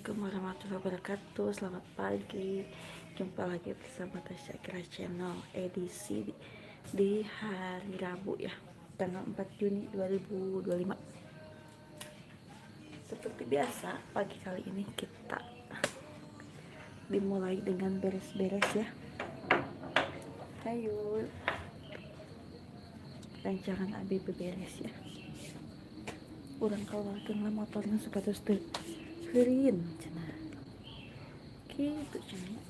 Assalamualaikum warahmatullahi wabarakatuh. Selamat pagi. Jumpa lagi bersama Tasya Kira Channel edisi di hari Rabu ya, tanggal 4 Juni 2025. Seperti biasa, pagi kali ini kita dimulai dengan beres-beres ya. Ayo. Rancangan abi beberes ya. Urang keluarkan lah motornya supados teu heureun cenah. Kitu cenah.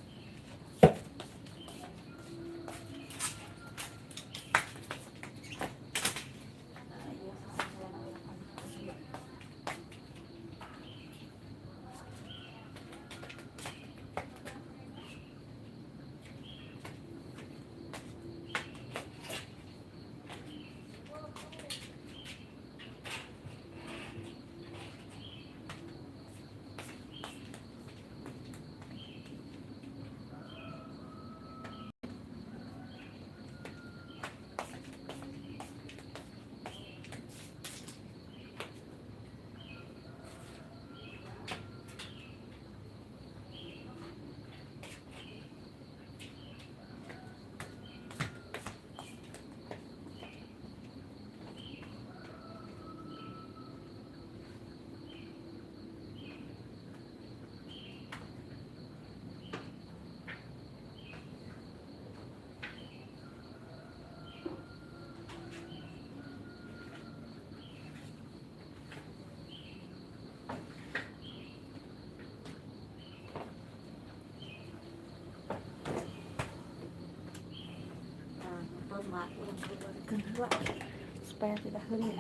Kedua, supaya tidak hering.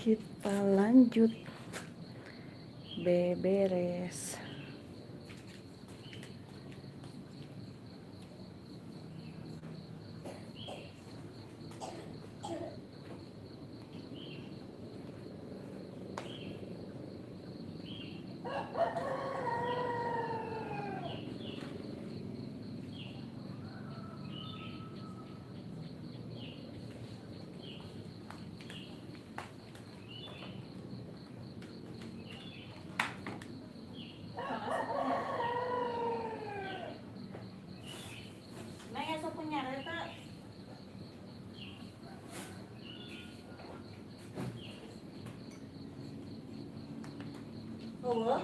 Kita lanjut beberes. Oh,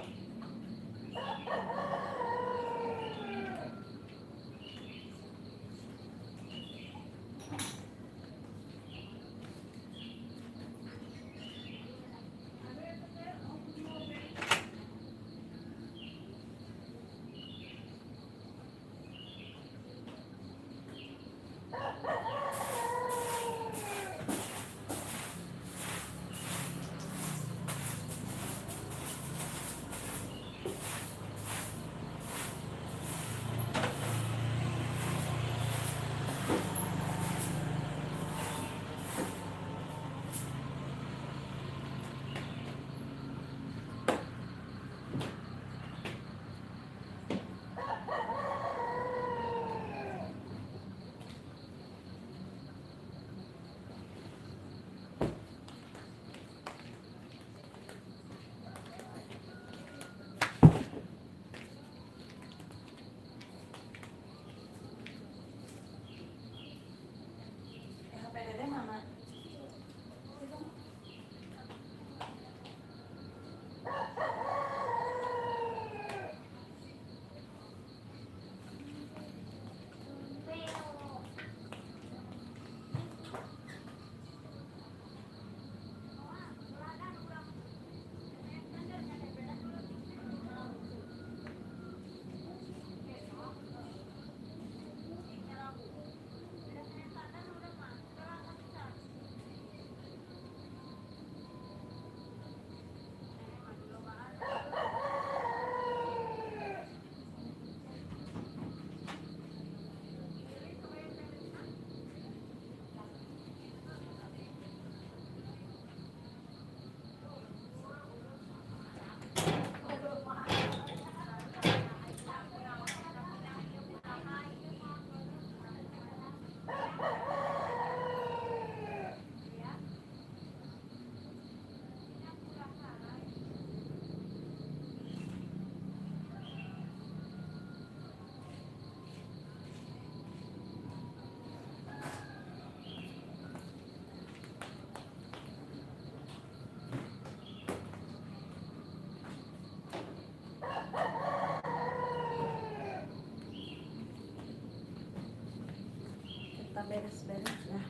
kita beres-beres ya.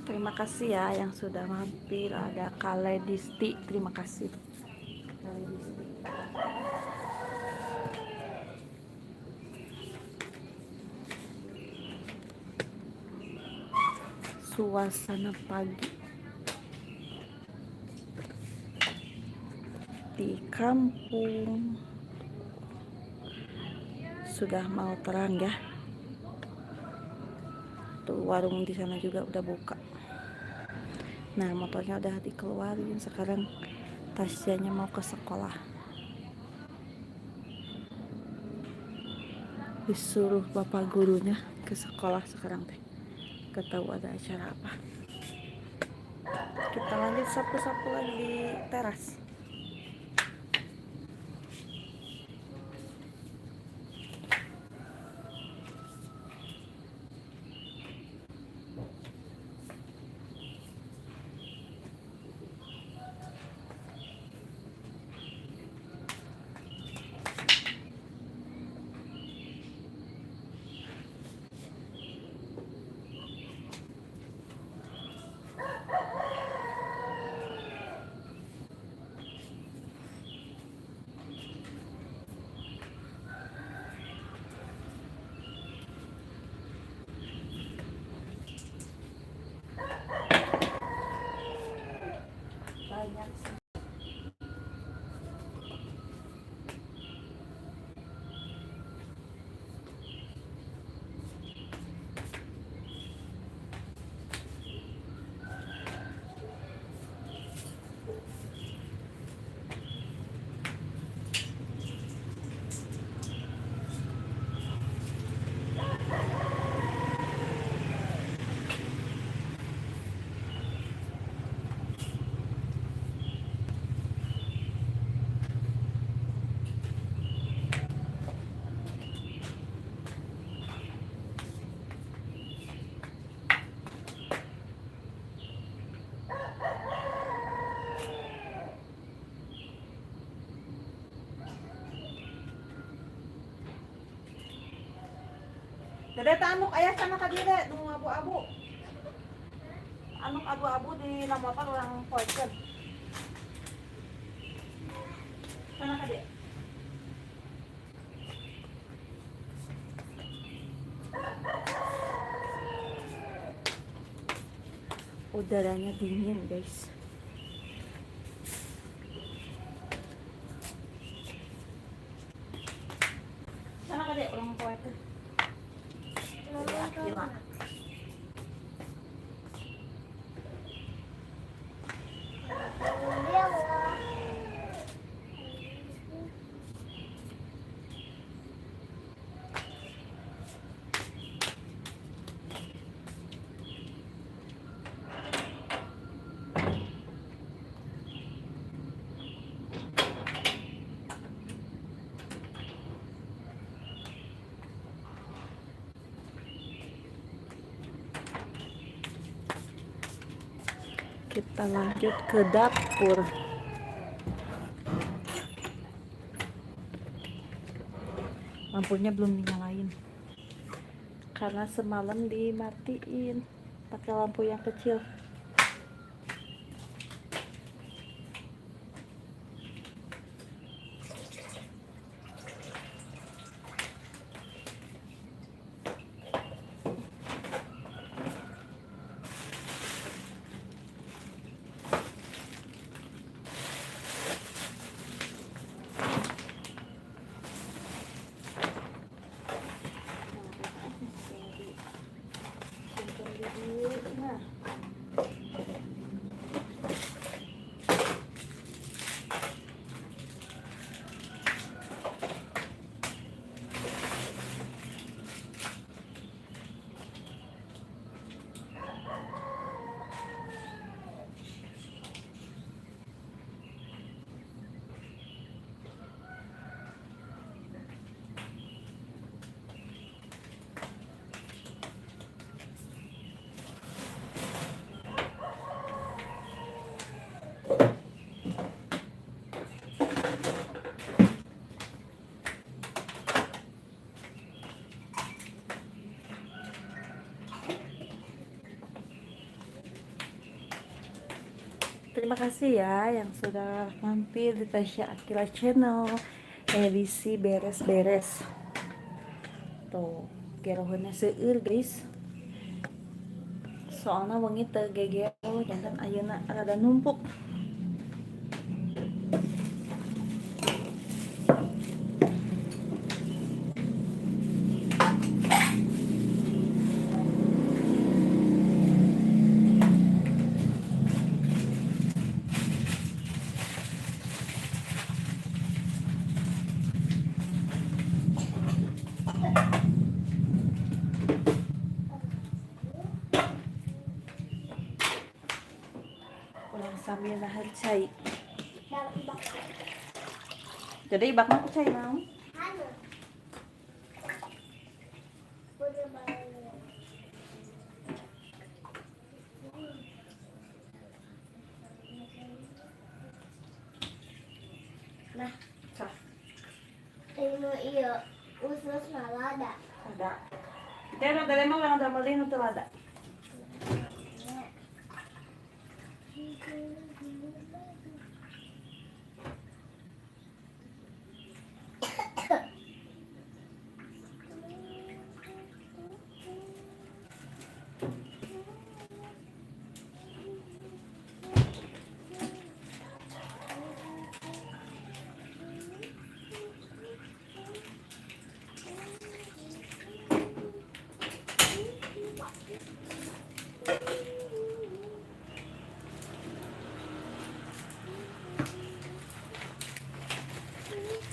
Terima kasih ya yang sudah mampir. Ada Kale Disti, terima kasih. Kale Disti. Suasana pagi di kampung sudah mau terang ya. Tuh warung di sana juga udah buka. Nah, motornya udah dikeluarin. Sekarang Tasyanya mau ke sekolah. Disuruh bapak gurunya ke sekolah sekarang teh. Gak tahu ada acara apa. Kita lanjut sapu-sapu lagi di teras. banyak sih. Dede tanuk ayah sana ka dire, dung abu-abu. Anuk abu-abu di lamotan orang poiken. Sana ka dire. Udaranya dingin, guys. Sana ka dire, orang poiken. Gila. Kita lanjut ke dapur. Lampunya belum dinyalain karena semalam dimatiin pakai lampu yang kecil. Nah, terima kasih ya yang sudah mampir di Tasya Akila Channel edisi beres-beres. Tuh, gerohnya seueur guys. Soalnya wengi teu gegero jantan ayeuna rada numpuk. Ulang sambil nahar cai. Jadi ibakna ku cai naon? Nah, sah. Ini iya, usus nalada. Ada. Kita ada dilema orang ada melin teu ada.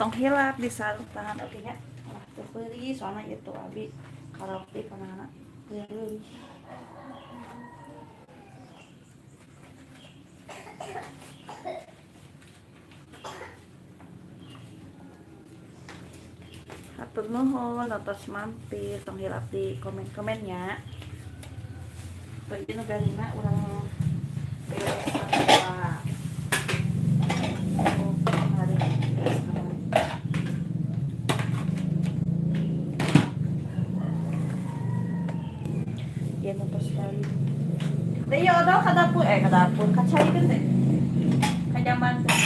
tong hilap di sarung tangan oke nya lah teu peuli soalna itu abi karaoke panana leuleung. Hatur nuhun tos mampir tong hilap di komen-komennya. Peuyeun nu galina urang beres sampah. Oh, hari beres kamar. Ya tos kali. Deh yo odol ka dapur ka dapur ka cai teh. Ka jaman teh.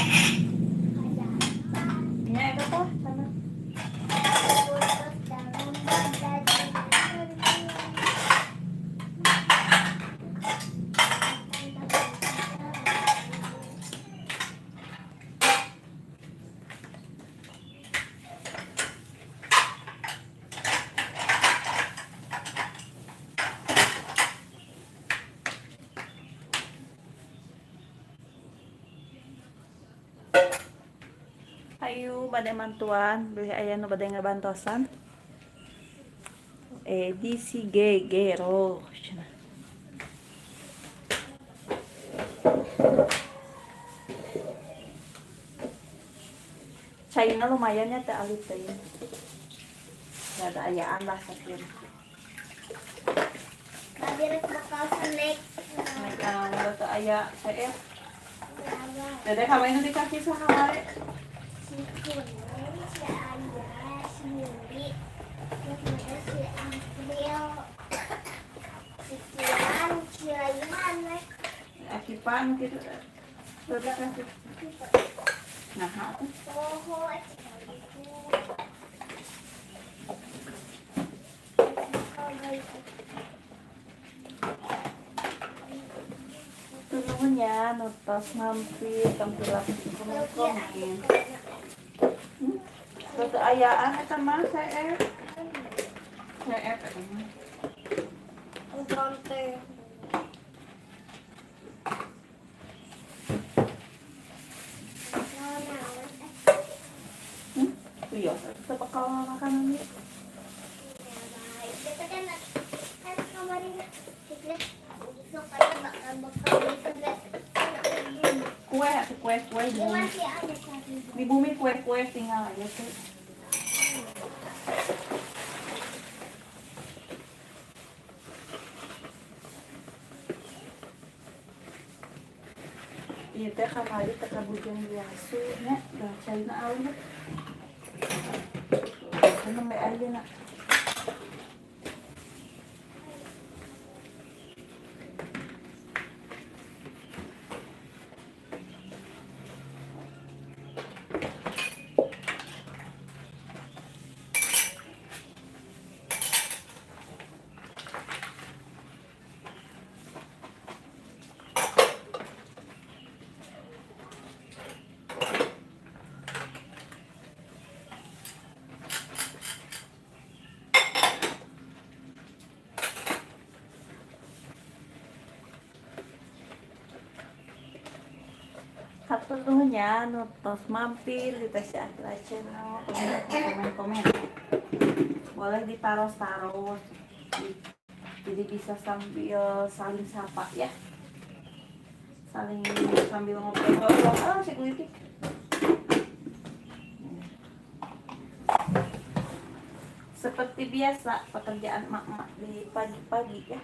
Nya eta tah sana. Ayo bade mantuan beli aya nu bade ngabantosan edisi gegero cenah. Caina lumayan ya teh alit teh. Gak ada ayaan lah sakit. Tadi rek bakal snack. Nggak teu aya saya. Dede kawin nanti kaki sahamare. Si Kuning, si Aya, si Yuri, terus ada si April, si Kian, si Rayhan, Akipan gitu. Dede kaki. Nah, aku Toho, nuhun ya nutos mampir tampilak komen. Teu ayaan eta mah CF. CF eta mah. Konte. Iya, teu bakal makanan ieu. Kue atuh kue di bumi kue tinggal aja tuh. Iya teh kamari teh kabujang biasa nya dah caina awet. Seneng bae aja nak. Hatur nuhun ya nutos mampir di Teh Akila Channel. Komen-komen. Boleh ditaros-taros. Jadi bisa sambil saling sapa ya. Saling sambil ngobrol-ngobrol. Si kulitik. Seperti biasa pekerjaan mak-mak di pagi-pagi ya.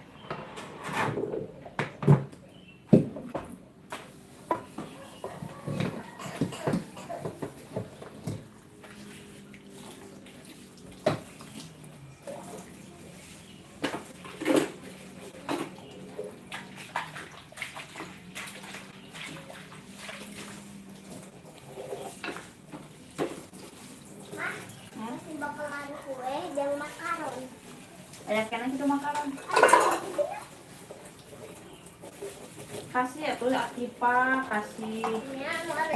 Bakalan kue dan makaron. Ayak kena gitu makanan. Kasih ya tuh Akipa, kasih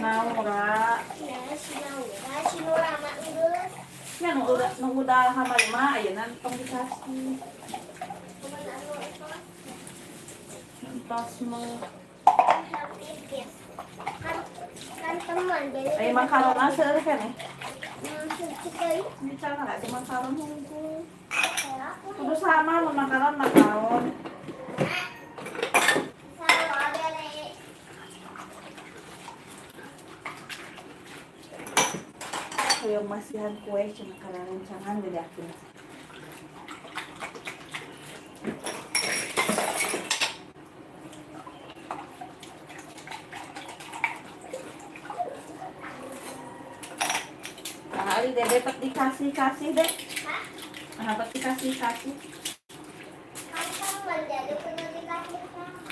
Naura. Ya, si Naura, si Nura mak geus. Ya nu udah hafal mah ayeuna tong dikasih. Cuman anu itu Entos mau hampir kan teman jadi aya makanan seueur keneh. Sekali. Ini cara nggak cuma makaron hungkul. Kalau aku Terus sama makaron. selalu ada nih. Kayak masihan kue cuma karena rencangan jadi aku. Kali deh dapat dikasih deh. Hah? Dapat dikasih. Kamu menjadi penuh dikasih sama.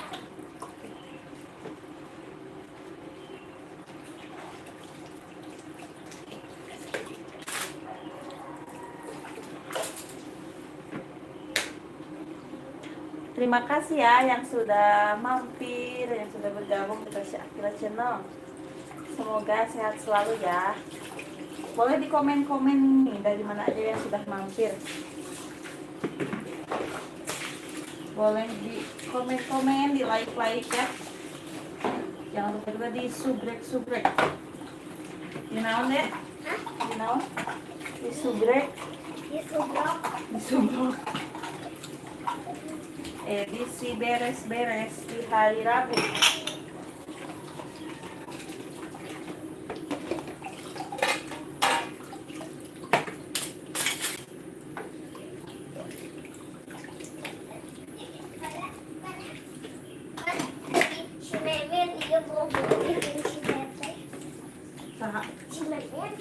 Terima kasih ya yang sudah mampir, yang sudah bergabung di Tasya Akila Channel. Semoga sehat selalu ya. Boleh di komen-komen nih dari mana aja yang sudah mampir. Boleh di komen-komen, di like ya. Jangan lupa juga di subrek. Di naon ya? Hah? Di naon? Di subrek. Di subrok. Di subrek. Edisi beres-beres di hari Rabu. Si Memen dia mau bikin si Tete. Saha. Si Memen.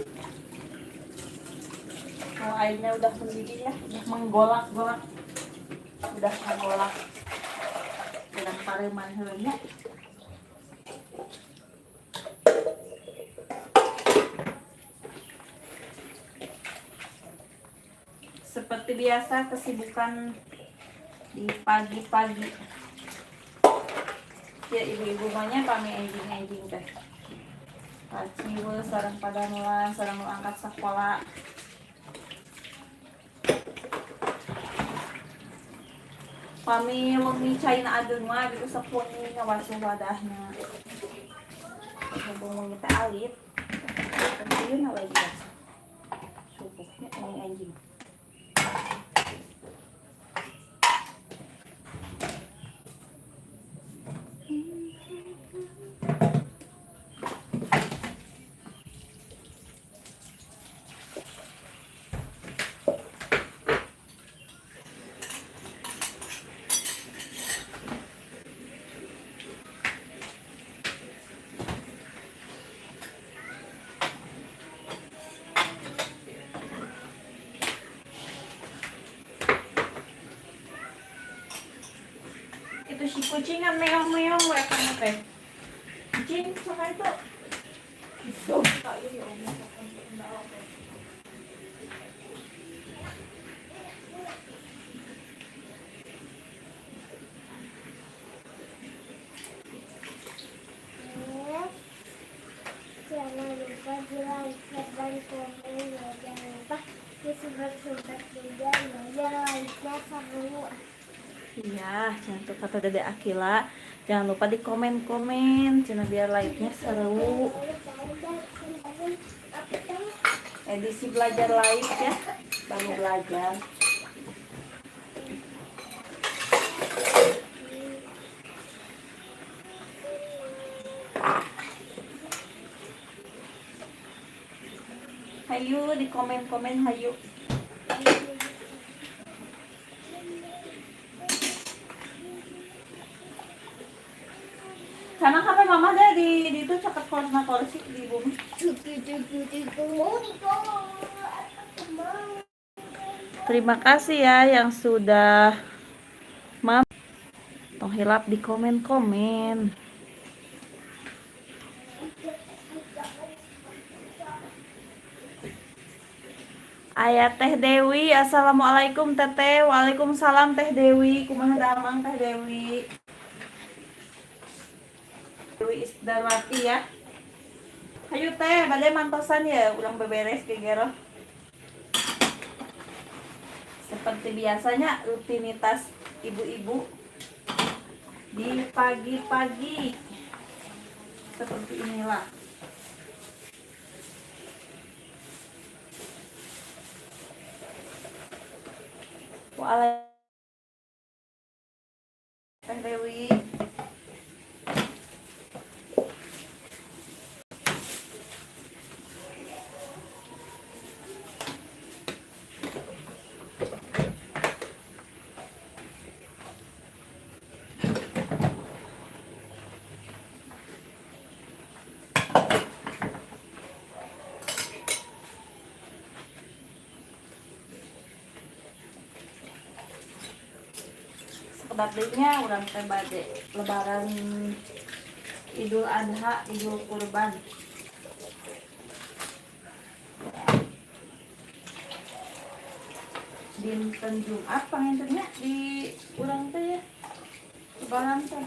Kalau airnya udah mendidih ya, udah menggolak-golak. Udah menggolak. Dengan pareman heuleunya. Seperti biasa kesibukan di pagi-pagi. Ya ibu-ibu banyak pami enjing teh. Ciwe sareng padamelan, sareng nu angkat sakola. Pami wengi caina adeung mah gitu sapunyi ngawasuh wadahna. Hubung wengi teh alit. Kemudian lagi biasa. Supuknya ini anjing. Itu si kucingan meong-meong we kamu teh. Kucing saka itu. Itu kali ya Allah. Jangan lupa di like dan komen ya. Jangan lupa di subscribe juga ya. Like-nya seru. Iya, jangan lupa kata Dede Akila. Jangan lupa di komen-komen, cina biar like-nya seru. Edisi belajar live ya, baru belajar. Hayu di komen-komen hayu. Karena HP mama deh di itu caket koordinatorsi di bumi. Terima kasih ya yang sudah tong hilap di komen-komen. Ayah Teh Dewi, assalamualaikum Teteh. Waalaikumsalam Teh Dewi. Kumaha damang Teh Dewi? Dewi Isdarwati ya. Hayu Teh, bade mantosan ya, ulang beberes ke gero. Seperti biasanya rutinitas ibu-ibu di pagi-pagi seperti inilah. Waalaikumsalam Teh Dewi. Sebabnya orang teh bade lebaran Idul Adha, Idul Kurban. Dinten Jumat pangentennya di urang teh ya. Lebaran teh.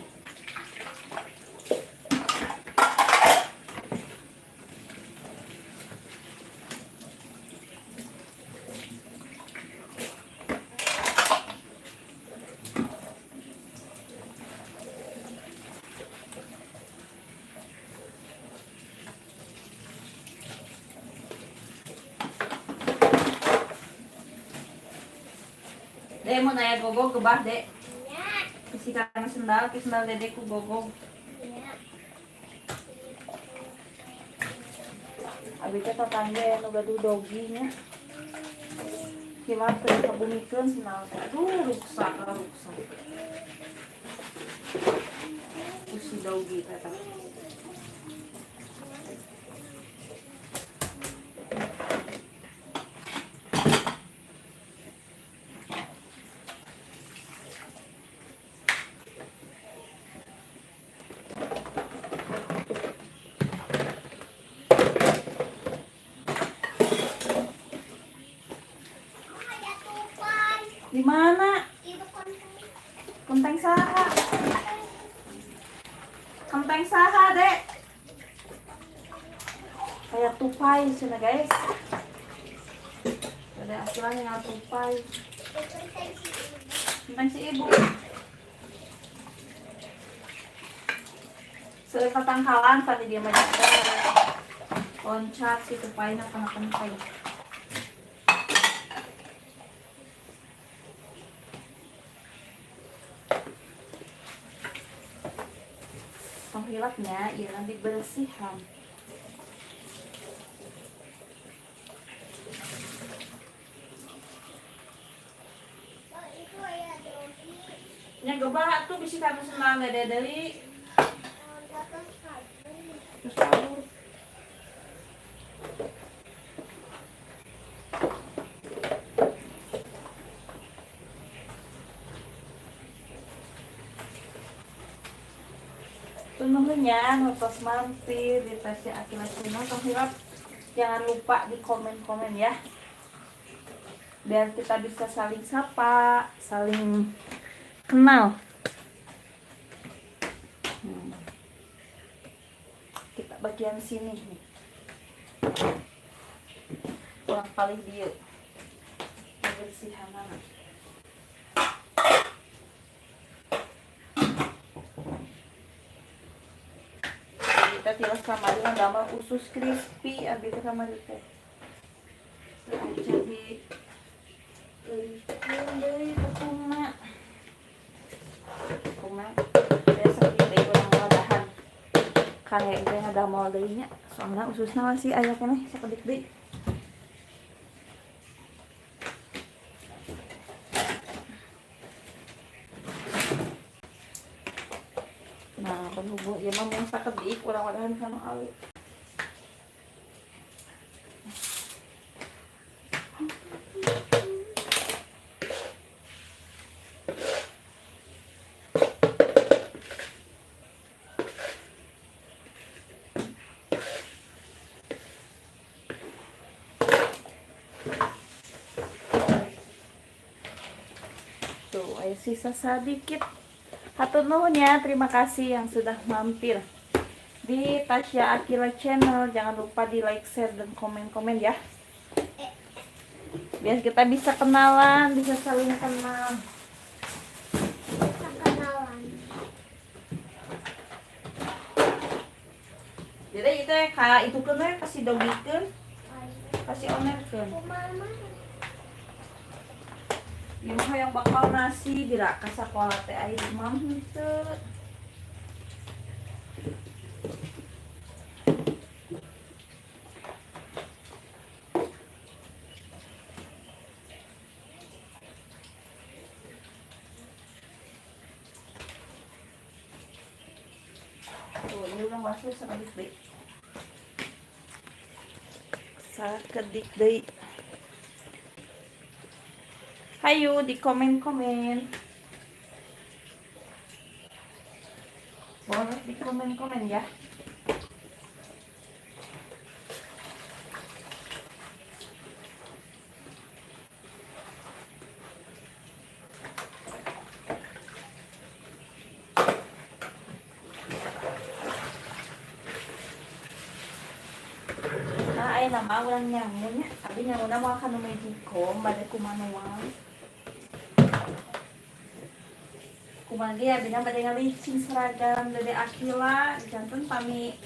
Dek mau nanya gogong ke bah dek. Ya. Isi karena sendal, ke sendal dedek ku gogong. Ya. Abi teh tetangga yang udah doginya. Gimana tuh kabumikeun sendal teh. Aduh ruksak. Usi dogi teh. Ada tupai. Di mana? Itu konten. Kenteng saha? Kenteng saha, Dek? Kayak tupai cenah, guys. Ada istilahnya yang tupai. Kenteng si ibu. Sekatangkalan tadi dia mah loncat si tupai na kana kenteng. Penghilapnya ya nanti bersihan. Oh, itu ya dogi. Nya gebah tuh bisi kanu senang dede deui. Gatos kabel. Terus kabur. Penuhnya ngetos mampir di Tasya Akila Channel. Penghilap jangan lupa di komen-komen ya. Biar kita bisa saling sapa, saling kenal. Kita bagian sini nih. Kurang kali dia bersihan anak. Kita tilas kamari damel usus crispy abi teh kamari teh. Jadi deui tepungna. Tepungna biasa deui urang wadahan. Kangge teh ngadamel deui nya. Soalna ususna masih aya keneh sakedik deui. Nah, penghubung ya mah yang sakedik urang wadahan kana awi. Tuh, ayo sisa sedikit. Hatur nuhun ya, terima kasih yang sudah mampir di Tasya Akila Channel. Jangan lupa di like, share, dan komen-komen ya. Biar kita bisa kenalan, bisa saling kenal. Kenalan. Jadi itu kayak itu kan kasih dogikeun, kasih onerkeun. Mama. Yung hayang bakal nasi dira ka sakola teh aya di mah henteu. Tuh, ini udah masuk sakedik deui. Sakedik deui. Hayu di komen-komen. Boleh di komen-komen ya. Nah, ay nama ulang nyamunya. Abi nyamuna mau kanu Magicom, bade kumanuang. Kumagi abi na bade ngalicing seragam Dede Akila, janten pami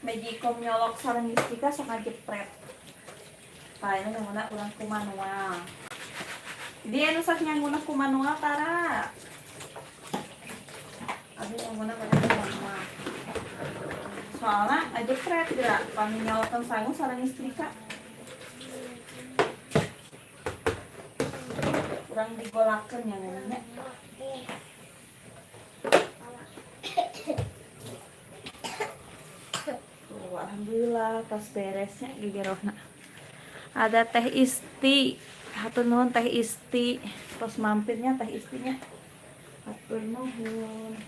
Magicom nyolok sareng istika sok ngajepret. Paena nyamuna ulang kumanuang. Dia nusak nyanguna kumanuang tara. Abi nyamuna bade kumanuang. Soalnya aja pret gerak pami nyolokan sangu sareng istrika. Kurang digolakeun nya namanya. Tuh, alhamdulillah pas beresnya gigerona. Ada teh isti. Hatur nuhun teh isti. Pas mampirnya teh istinya. Hatur nuhun.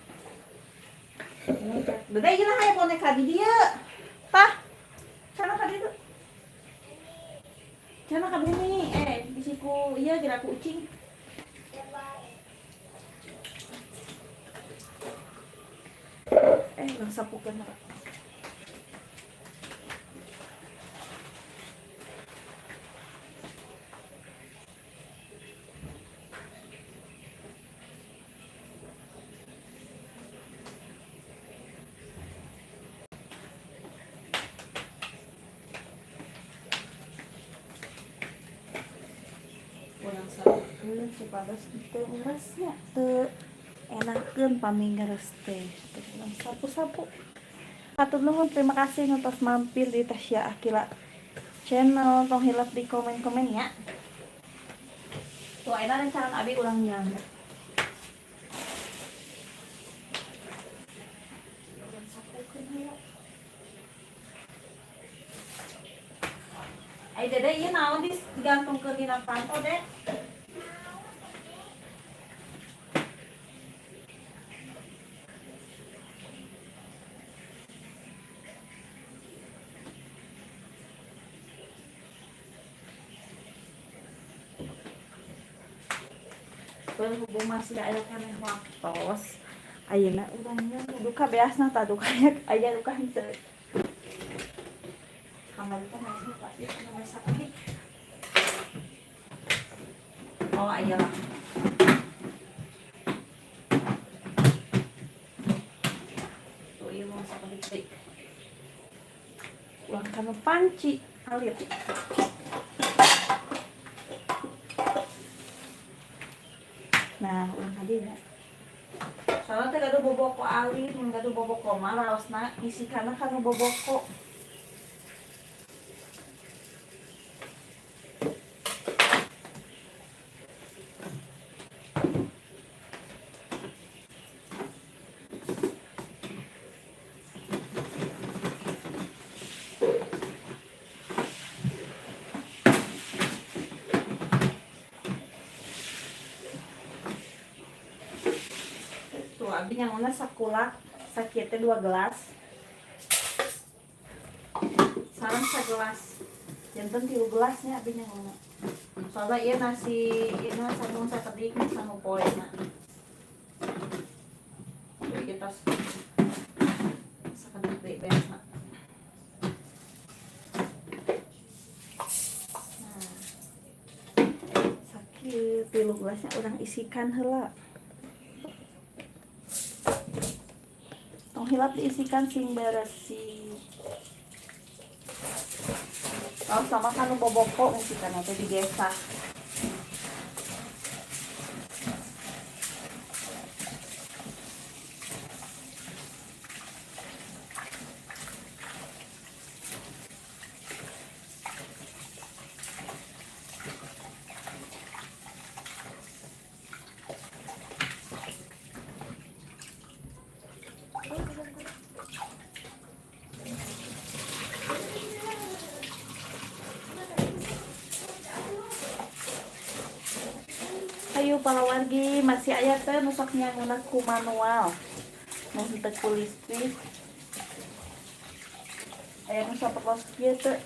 Dede ieu aya boneka di dieu. Tah. Kana ka ditu. Kana ka bini bisiku ieu geura kucing. Urang sapukeun heula. Urang sapukeun supados teu ngeresnya teu enakeun pami ngeres teh. Urang sapu-sapu. Hatur nuhun, terima kasih atas mampir di Tasya Akila channel. Tong hilap di komen-komen ya. Tuh, enak rencana abi ulang nyangga. Ay dede ieu naon digantungkeun dina panto deh. Berhubung masih ada keneh waktos ayeuna urangnya duka beasna tah duka aya duka henteu. Kamari teh masih pasti anu sakit. Oh aya lah. Tuh ieu mah sakit deui. Ulang kana panci alit. Nah, ulang tadi ya. Soalnya teh gaduh boboko alit, mun gaduh boboko mah raosna isi kana kanu boboko. Abi nyanguna sakulak sakieu teh 2 gelas. Sareng sagelas. Janten 3 gelasnya abi nyanguna. Soalnya ieu nasi ieu sagung sakedik sanggup poena. Jadi kita sakedik deui beasna. Nah. Sakieu 3 gelasnya urang isikan heula. Hilap diisikan sing beresi. Oh sama kanu boboko ngisikan teh digesah. follower ge masih aya teh nu sok nyanguna ku manual. Nah teu ku listrik. Aya nu saperlos kieu teh.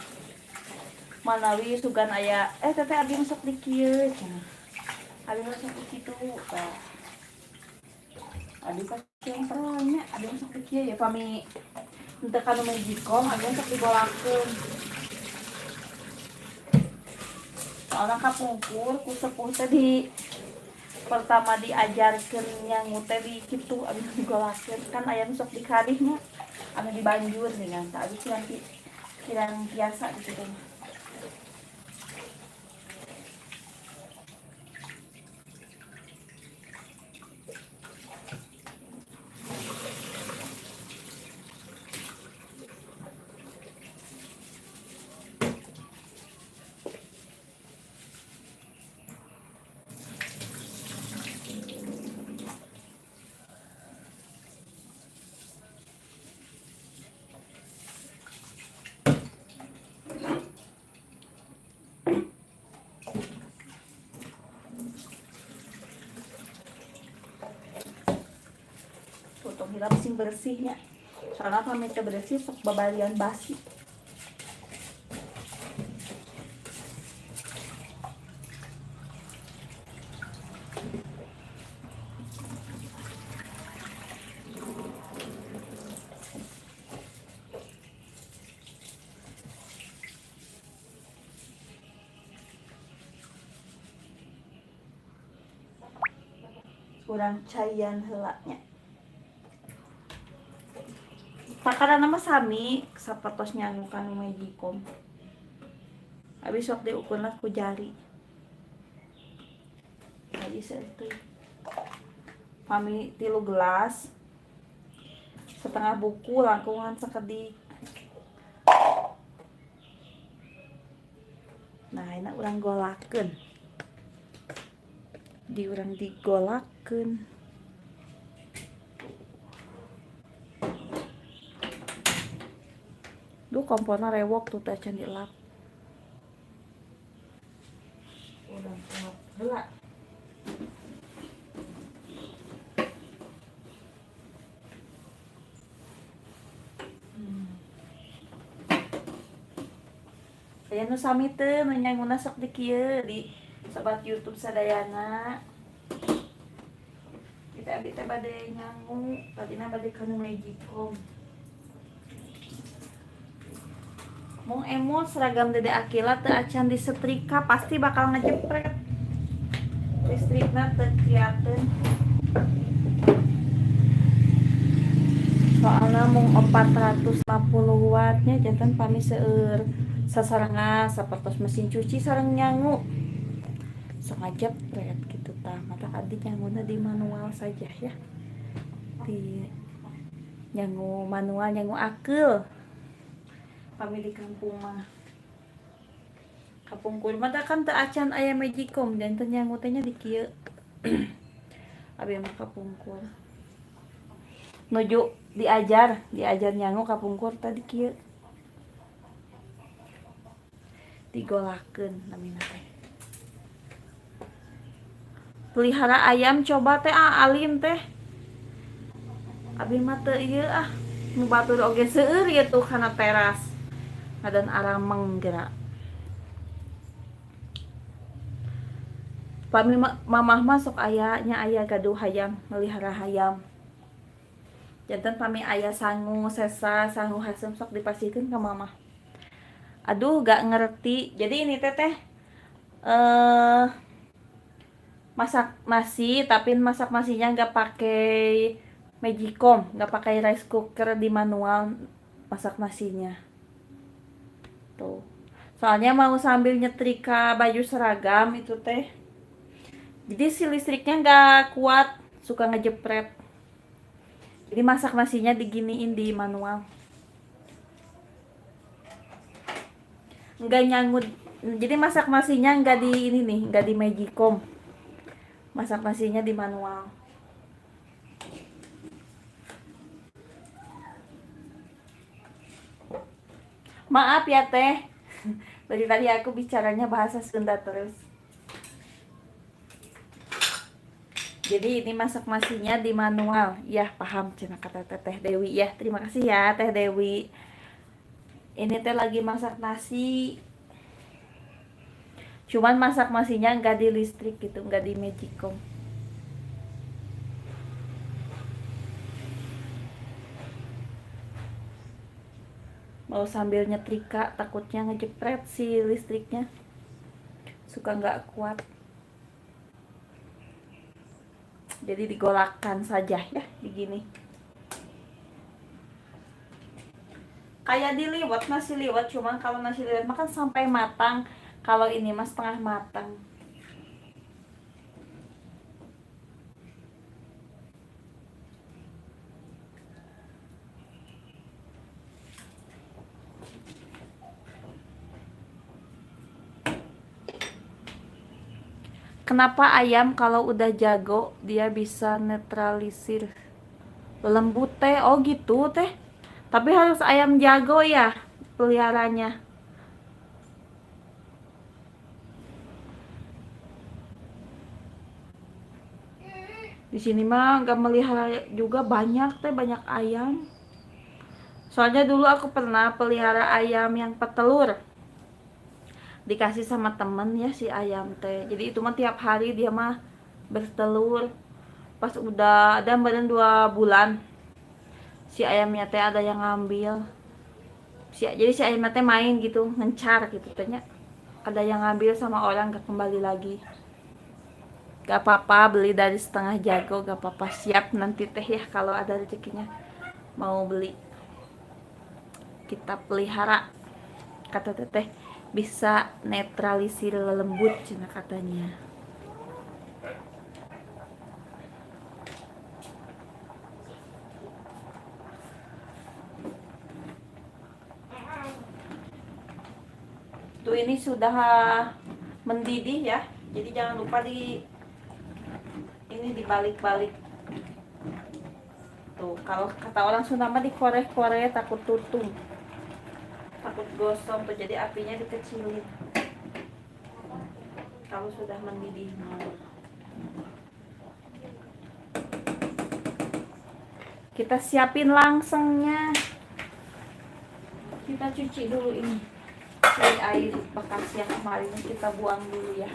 Manawi sugan aya teteh abdi sok di kieu cenah. Abdi sok di kitu tah. Abdi pake yang teranya, abdi sok di kieu ya pami teu kanu Magicom, abdi sok digolakeun. Soalnya kapungkur ku sepuh teh di pertama diajarkeun nyangu teh di kitu abdi digolakeun kan aya nu sok dikadihnya anu dibanjur dengan tah abdi kirang biasa gitu kan. Tutup hilap sing bersihnya. Soalnya kami teh bersih sok babalian basi. Kurang cayan heula nya. Takaran nama sami sapertos nyangu kanu Magicom. Abis sok diukurna ku jari. Tadi seueuh. Pami 3 gelas. Setengah buku langkungan sakedik. Nah, enak urang golakeun. Urang digolakeun. Duh komporna rewok tuh teh can dilap. Urang kuat heula. Aya nu sami teu nu nyanguna sok di kieu di sobat YouTube sadayana. Kita abdi teh bade nyangu, tadina bade kanu Magicom. Mung emot seragam Dede Akila teu acan disetrika pasti bakal ngejepret. Listrikna teu kiateun. Soalna mung 450 wattnya jantan pami seueur sasarengan sapertos mesin cuci sareng nyangu. Sok ngajepret gitu tah. Mata abdi nyanguna di manual saja ya. Di nyangu manual nyangu akeul. Kami di kampung mah kapungkur mata kan teu acan aya Magicom dan teu nyangu teh nya di kieu. Abi mah kapungkur nuju diajar nyangu kapungkur tadi kieu digolakeun namina teh. Pelihara ayam coba teh alim teh. Abi mah teu ieu nu batur oge seueur ieu tuh kana teras. Dan arameng geura. Pami mamah mah sok aya gaduh hayam, melihara hayam. Janten pami aya sangu sesa, sangu hasem sok dipasihkeun ka mamah. Aduh gak ngerti. Jadi ini teh masak nasi tapi masak nasinya gak pakai Magicom, gak pakai rice cooker di manual masak nasinya. Tuh. Soalnya mau sambil nyetrika baju seragam itu teh. Jadi si listriknya nggak kuat, suka ngejepret. Jadi masak nasinya diginiin di manual. Nggak nyanggut. Jadi masak nasinya nggak di ini nih, nggak di Magicom. Masak nasinya di manual. Maaf ya teh. Dari tadi aku bicaranya bahasa Sunda terus. Jadi ini masak nasinya di manual. Ya, paham cina kata Teteh Dewi ya. Terima kasih ya Teh Dewi. Ini teh lagi masak nasi. Cuman masak nasinya nggak di listrik gitu, nggak di magicom. Mau sambil nyetrika, takutnya ngejepret si listriknya. Suka nggak kuat. Jadi digolakkan saja ya, begini. Kayak diliwet, nasi liwet, cuman kalau nasi liwet makan sampai matang. Kalau ini mas setengah matang. Kenapa ayam kalau udah jago dia bisa netralisir lembut teh? Oh gitu teh. Tapi harus ayam jago ya peliharanya. Di sini mah gak melihara juga banyak teh, banyak ayam. Soalnya dulu aku pernah pelihara ayam yang petelur. Dikasih sama temen ya si ayam teh. Jadi itu mah tiap hari dia mah bertelur. Pas udah ada badan 2 bulan, si ayamnya teh ada yang ngambil. Jadi si ayamnya teh main gitu, ngencar gitu tanya. Ada yang ngambil sama orang gak kembali lagi. Gak apa-apa beli dari setengah jago, gak apa-apa, siap nanti teh ya kalau ada rezekinya mau beli. Kita pelihara, kata teteh, bisa netralisir lembut cina katanya. Tuh ini sudah mendidih ya, jadi jangan lupa ini dibalik-balik. Tuh kalau kata orang Sunda mah dikorek-korek takut tutung, takut gosong tuh, jadi apinya dikecilin kalau sudah mendidih. Kita siapin langsengnya, kita cuci dulu ini si air bekas yang kemarin kita buang dulu ya.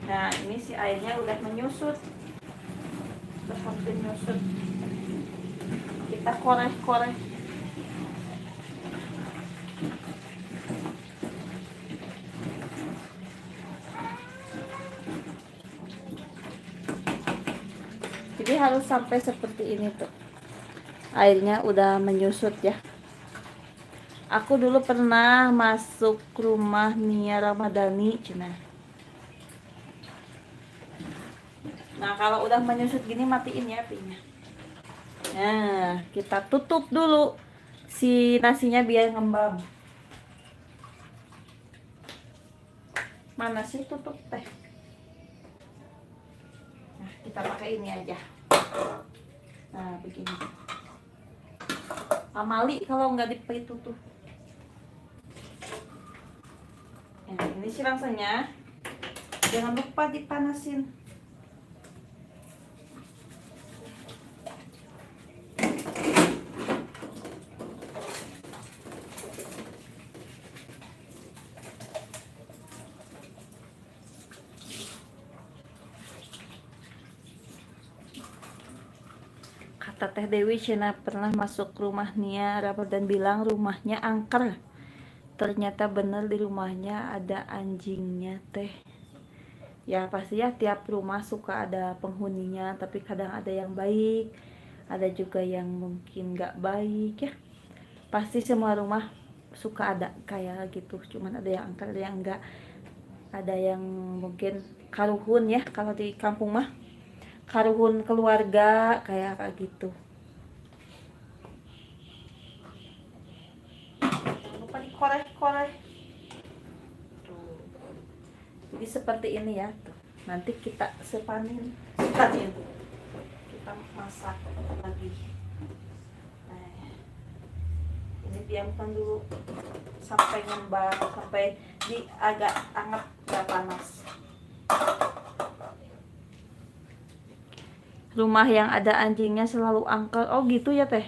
Nah ini si airnya udah menyusut, udah hampir menyusut. Kita korek-korek. Jadi harus sampai seperti ini tuh, airnya udah menyusut ya. Aku dulu pernah masuk rumah Nia Ramadhani cina. Nah kalau udah menyusut gini matiin ya apinya. Nah kita tutup dulu si nasinya biar ngembang. Mana sih tutup teh? Nah kita pakai ini aja. Nah begini. Amali kalau nggak ditutup. Nah ini sih langsungnya. Jangan lupa dipanasin. Kata Teh Dewi Cina pernah masuk rumah Nia dan bilang rumahnya angker. Ternyata bener di rumahnya ada anjingnya teh. Ya pasti ya tiap rumah suka ada penghuninya, tapi kadang ada yang baik, ada juga yang mungkin gak baik ya. Pasti semua rumah suka ada kayak gitu, cuman ada yang angker, ada yang enggak. Ada yang mungkin karuhun ya, kalau di kampung mah karuhun keluarga kayak gitu. Jangan lupa dikorek-korek. Jadi seperti ini ya. Tuh. Nanti kita sepanin. Kita masak lagi. didiamkan dulu sampai ngembang, sampai agak hangat, gak panas. Rumah yang ada anjingnya selalu angker. Oh gitu ya teh.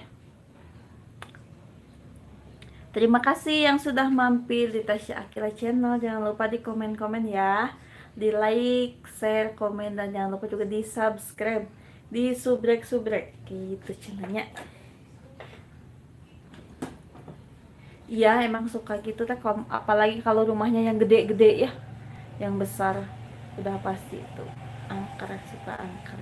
Terima kasih yang sudah mampir di Tasya Akila Channel. Jangan lupa di komen-komen ya, di like, share, komen, dan jangan lupa juga di subscribe, di subrek gitu channelnya. Iya emang suka gitu teh, apalagi kalau rumahnya yang gede-gede ya, yang besar, udah pasti itu angker, suka angker.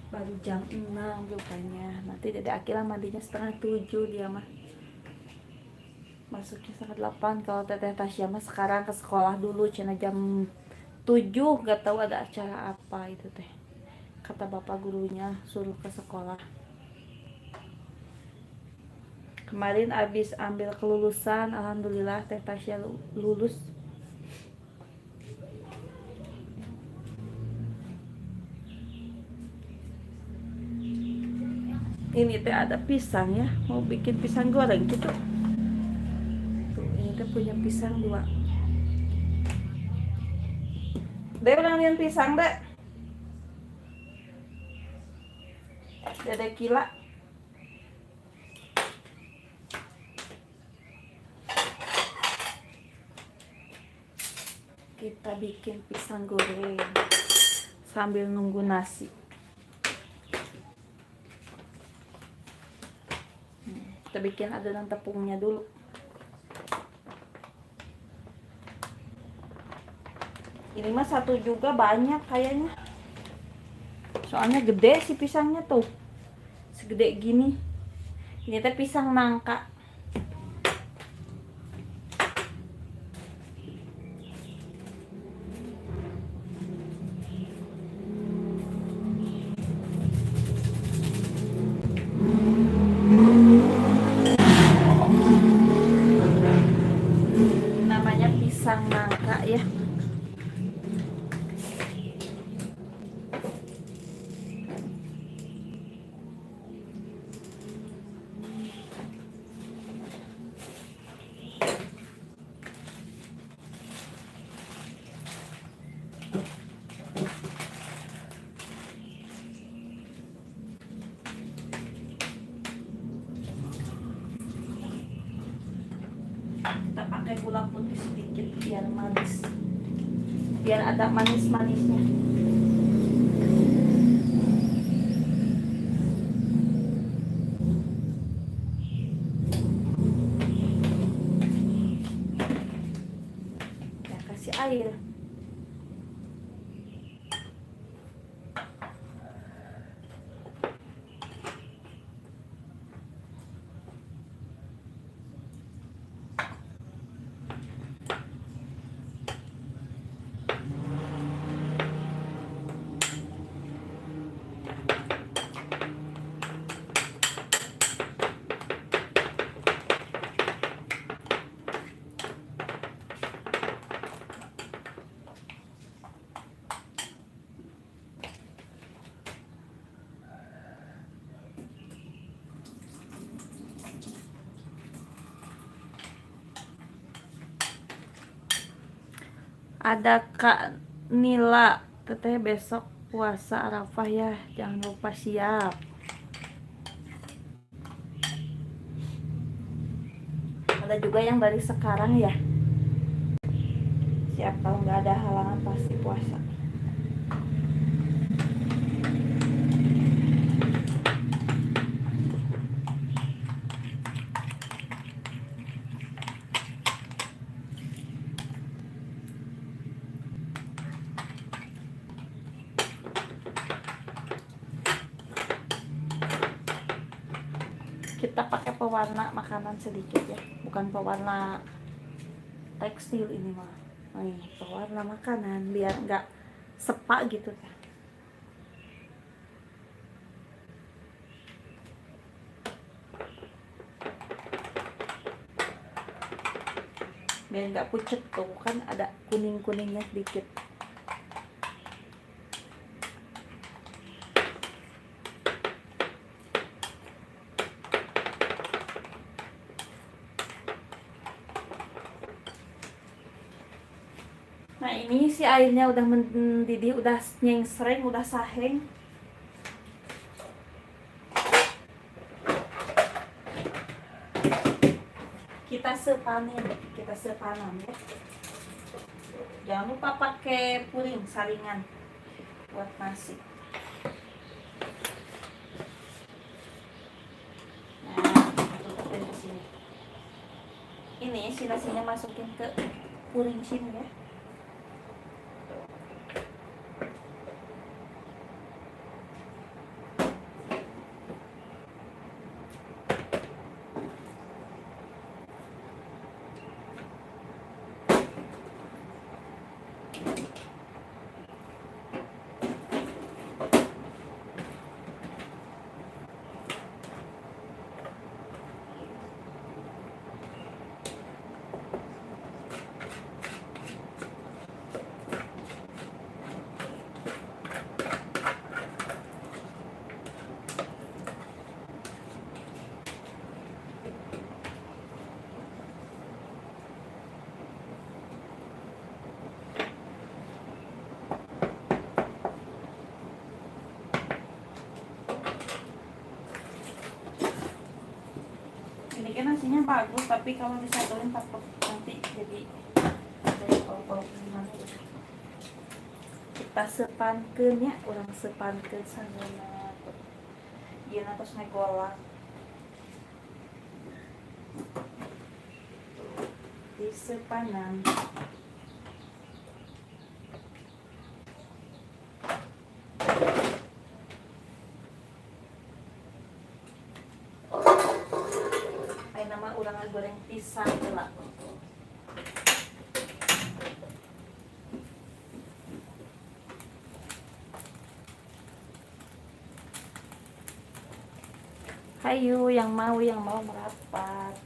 Baru jam 6 rupanya. Nanti Dede Akila mandinya setengah 7 dia mah. Masuknya setengah 8. Kalau Teteh Tasya mah sekarang ke sekolah dulu, cina jam 7, gak tahu ada acara apa itu teh. Kata bapak gurunya suruh ke sekolah. Kemarin abis ambil kelulusan, alhamdulillah Teh Tasya lulus. Ini teh ada pisang ya, mau bikin pisang goreng gitu. Tuh, ini teh punya pisang 2. Dek udah lihat pisang dek. Dede Kila. Kita bikin pisang goreng sambil nunggu nasi. Kita bikin adonan tepungnya dulu. Ini mah satu juga banyak kayaknya. Soalnya gede sih pisangnya tuh. Segede gini. Ini teh pisang nangka. Namanya pisang nangka ya. Kita pakai gula putih sedikit biar manis, biar ada manis-manisnya. Kita kasih air. Ada Kak Nila, teteh besok puasa Arafah ya, jangan lupa siap. Ada juga yang dari sekarang ya, siap, kalau nggak ada halangan pasti puasa. Kita pakai pewarna makanan sedikit ya, bukan pewarna tekstil ini mah. Nih, pewarna makanan biar nggak sepak gitu kan. biar nggak pucet tuh kan ada kuning-kuningnya sedikit. Nah ini si airnya udah mendidih, udah nyengsreng, udah saheng. Kita sepanen ya. Jangan lupa pakai puring saringan buat nasi. Nah, tutupin di sini. Ini si nasinya masukin ke puring sini ya. Ini kan nasinya bagus, tapi kalau disatuin takut nanti jadi kolok-kolok gimana gitu. Kita sepankeun ya, orang sepankeun sangeuna. Ieu na tos ngegolak. Di sepanan. Nama urang goreng pisang heula. Hayu yang mau merapat.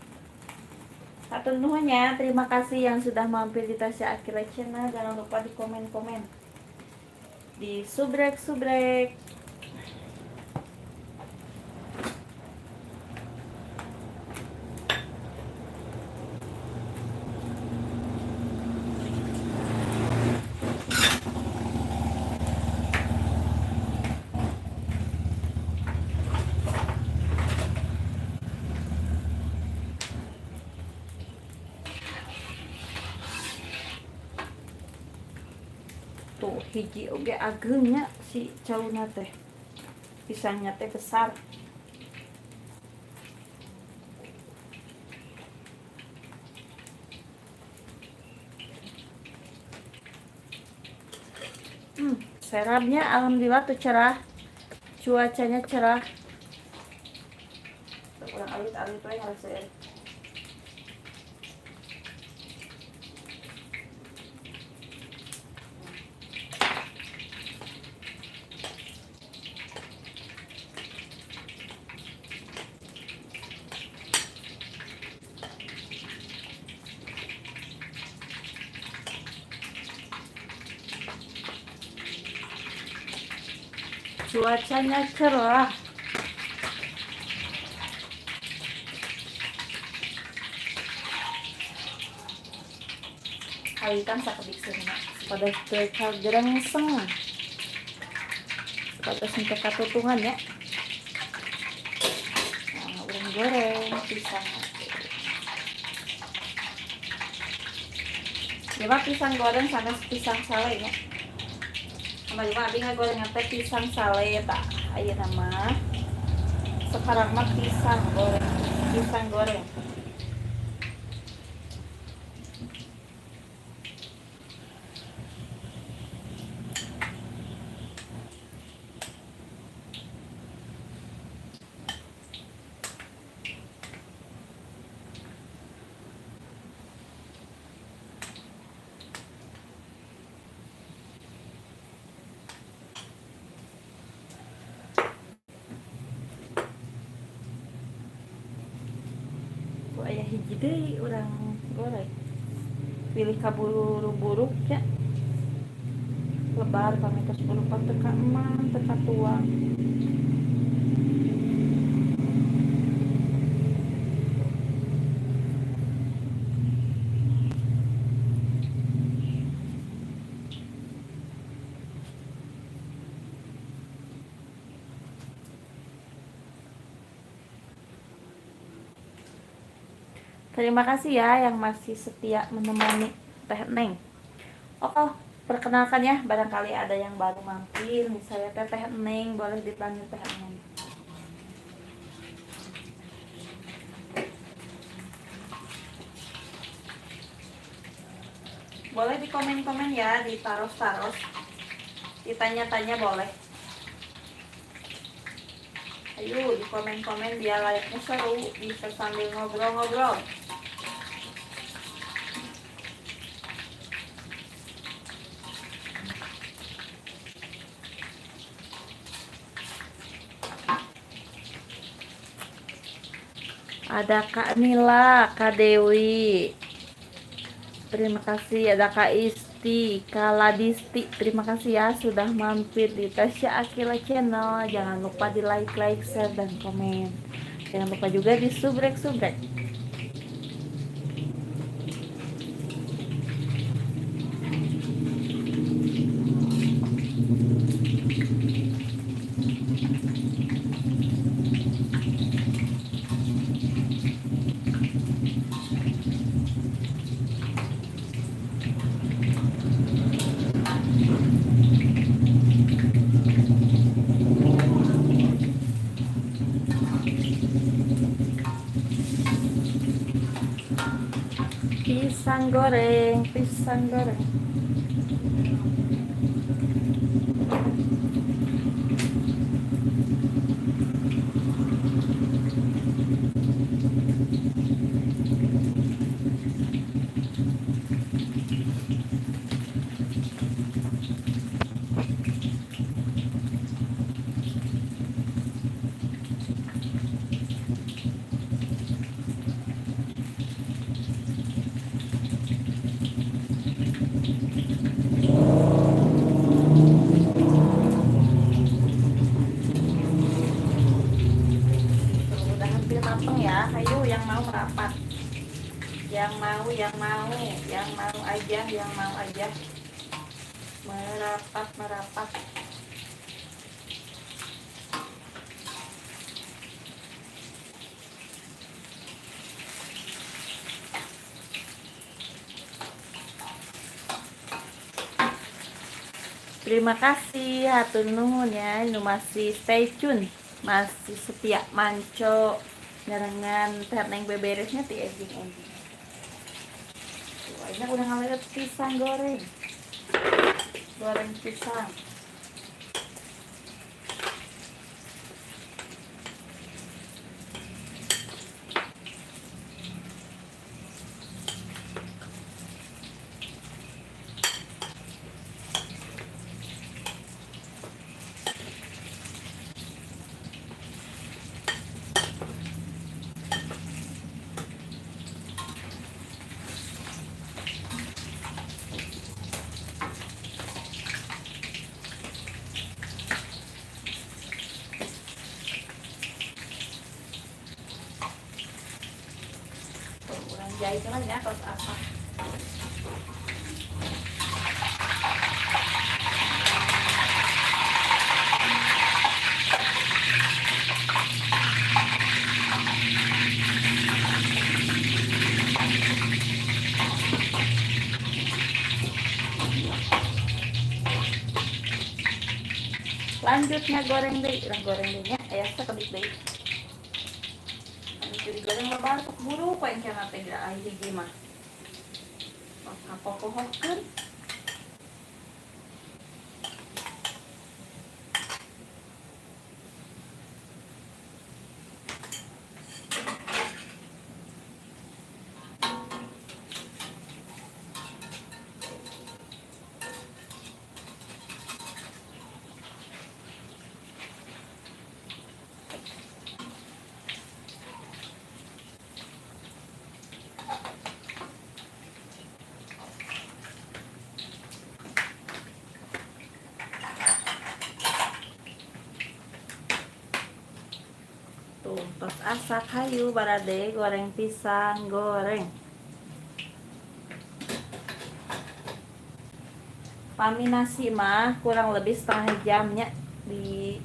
Hatur nuhun ya, terima kasih yang sudah mampir di Tasya Akira Channel. Jangan lupa di komen-komen, di subrek. Tuh hiji oge agengnya si cauna teh, pisangnya teh besar. Serapnya alhamdulillah tuh cerah, cuacanya cerah. Kurang alit-alit we ngaraseun. Cuacanya cerah. Kalitan sakedik seunna pada teu kagerengseng. Pada singkat katutungan ya. Nah, urang goreng pisang. Coba pisang goreng sama pisang sale ya. Sama juga abdi ngagoreng teh pisang sale tak ayeuna mah. Sekarang mah pisang goreng. Aya hiji deui urang goreng. pilih kaburu-buru ya lebar kami terus berupa teka eman teka tuang. Terima kasih ya yang masih setia menemani Teh Neng. Oh, perkenalkan ya, barangkali ada yang baru mampir, misalnya Teh Neng, boleh dipanggil Teh Neng. Boleh di komen-komen ya, ditaros-taros, ditanya-tanya boleh. Ayo di komen-komen biar layaknya seru, bisa sambil ngobrol-ngobrol. Ada Kak Nila, Kak Dewi, terima kasih. Ada Kak Isti, Kak Ladisti, terima kasih ya sudah mampir di Tasya Akila Channel. Jangan lupa di like, share, dan komen. Jangan lupa juga di subrek. Pisang goreng. Udah hampir mateng ya. Ayo yang mau merapat. Yang mau aja. Merapat. Terima kasih hatur nuhun ya, nu masih stay tune, masih setia manco nyarengan Teh Neng beberesnya ti ending. Ini udah ngeliat pisang goreng pisang. Kurang jahit kan ya terus apa? Lanjutnya goreng deh nya ayah sekedik deh. Jadi goreng lebar buru poin kana teh da ai hiji mah. Apa pohokeun? tos asak hayu barade goreng pisang goreng. Paminasi mah kurang lebih setengah jamnya di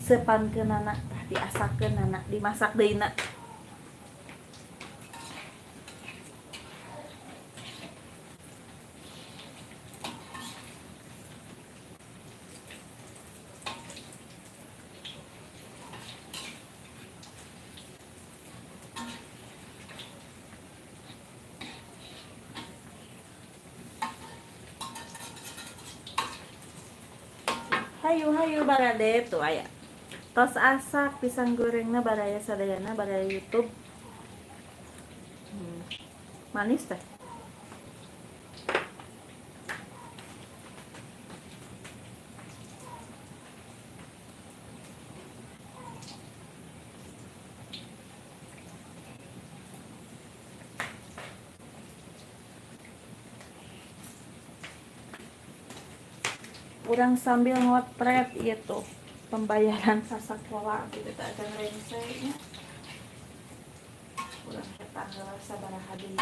sepankeun anak diasakkeun anak dimasak deuna. Hayu barade tuh aya tos asak pisang gorengna baraya sadayana baraya YouTube. Manis teh. Urang sambil ngotret itu pembayaran sasakola gitu tak ada rensenya. Urang tanggal sabaraha deui.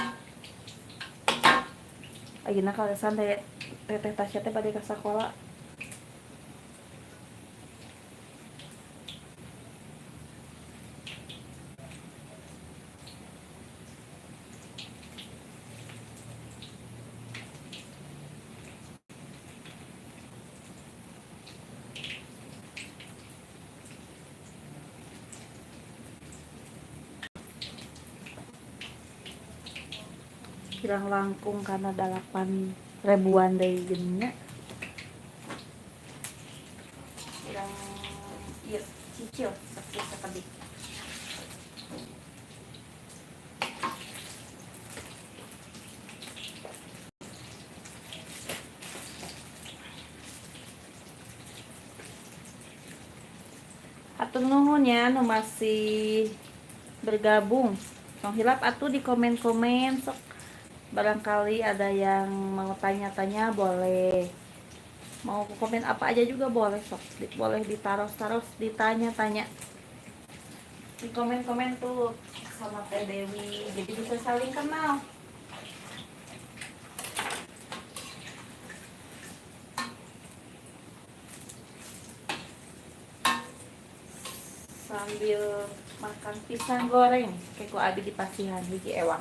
Ayeuna kalesan teteh Tasya teh bade ka sakola. Kirang langkung karena 8.000-an deui geunya. Kirang ieu cicil sakit. Atur nuhun ya nu masih bergabung. Tong hilap atuh di komen-komen sok barangkali ada yang mau tanya-tanya boleh. Mau komen apa aja juga boleh sok. Boleh ditaros-taros, ditanya-tanya. Di komen-komen tuh sama Teh Dewi. Jadi bisa saling kenal. Sambil makan pisang goreng kayak ku abi di pasihan hiji ewang.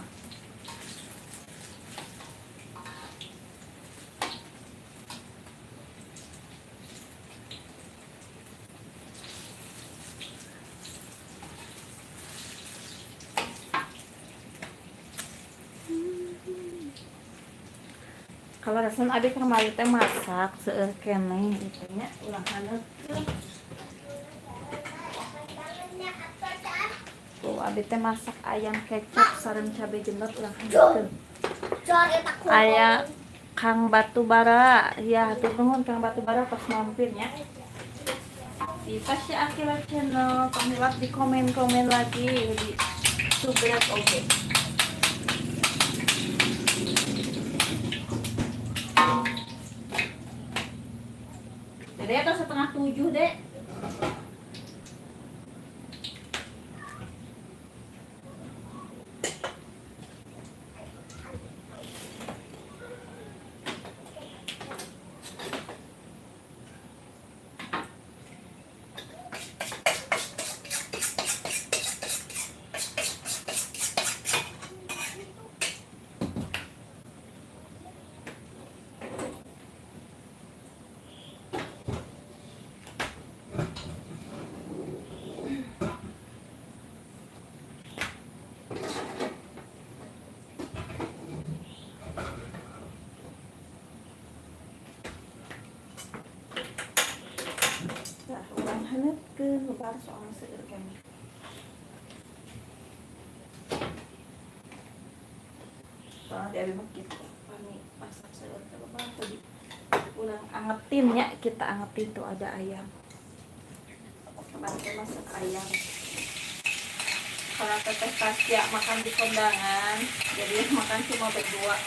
Kalau rasan abi kemarin teh masak seueur keneh gitu nya ulang haneutkeun. Tuh abi teh masak ayam kecap sareng cabai jendot ulang haneutkeun. Aya Kang Batubara, ya hatur nuhun Kang Batubara pas mampir nya. Di Tasya Akila channel, pamilap di komen-komen lagi di subscribe oke. Dede atau 6:30 dek? Haneutkeun lebar soal seueur keneh. Soalnya di abi mah kitu pani masak seueur teh lebar tadi. Ulang angetin nya, kita angetin tuh ada ayam. Kemarin teh masak ayam. Kalau Teteh Tasya makan di kondangan, jadi makan cuma berdua.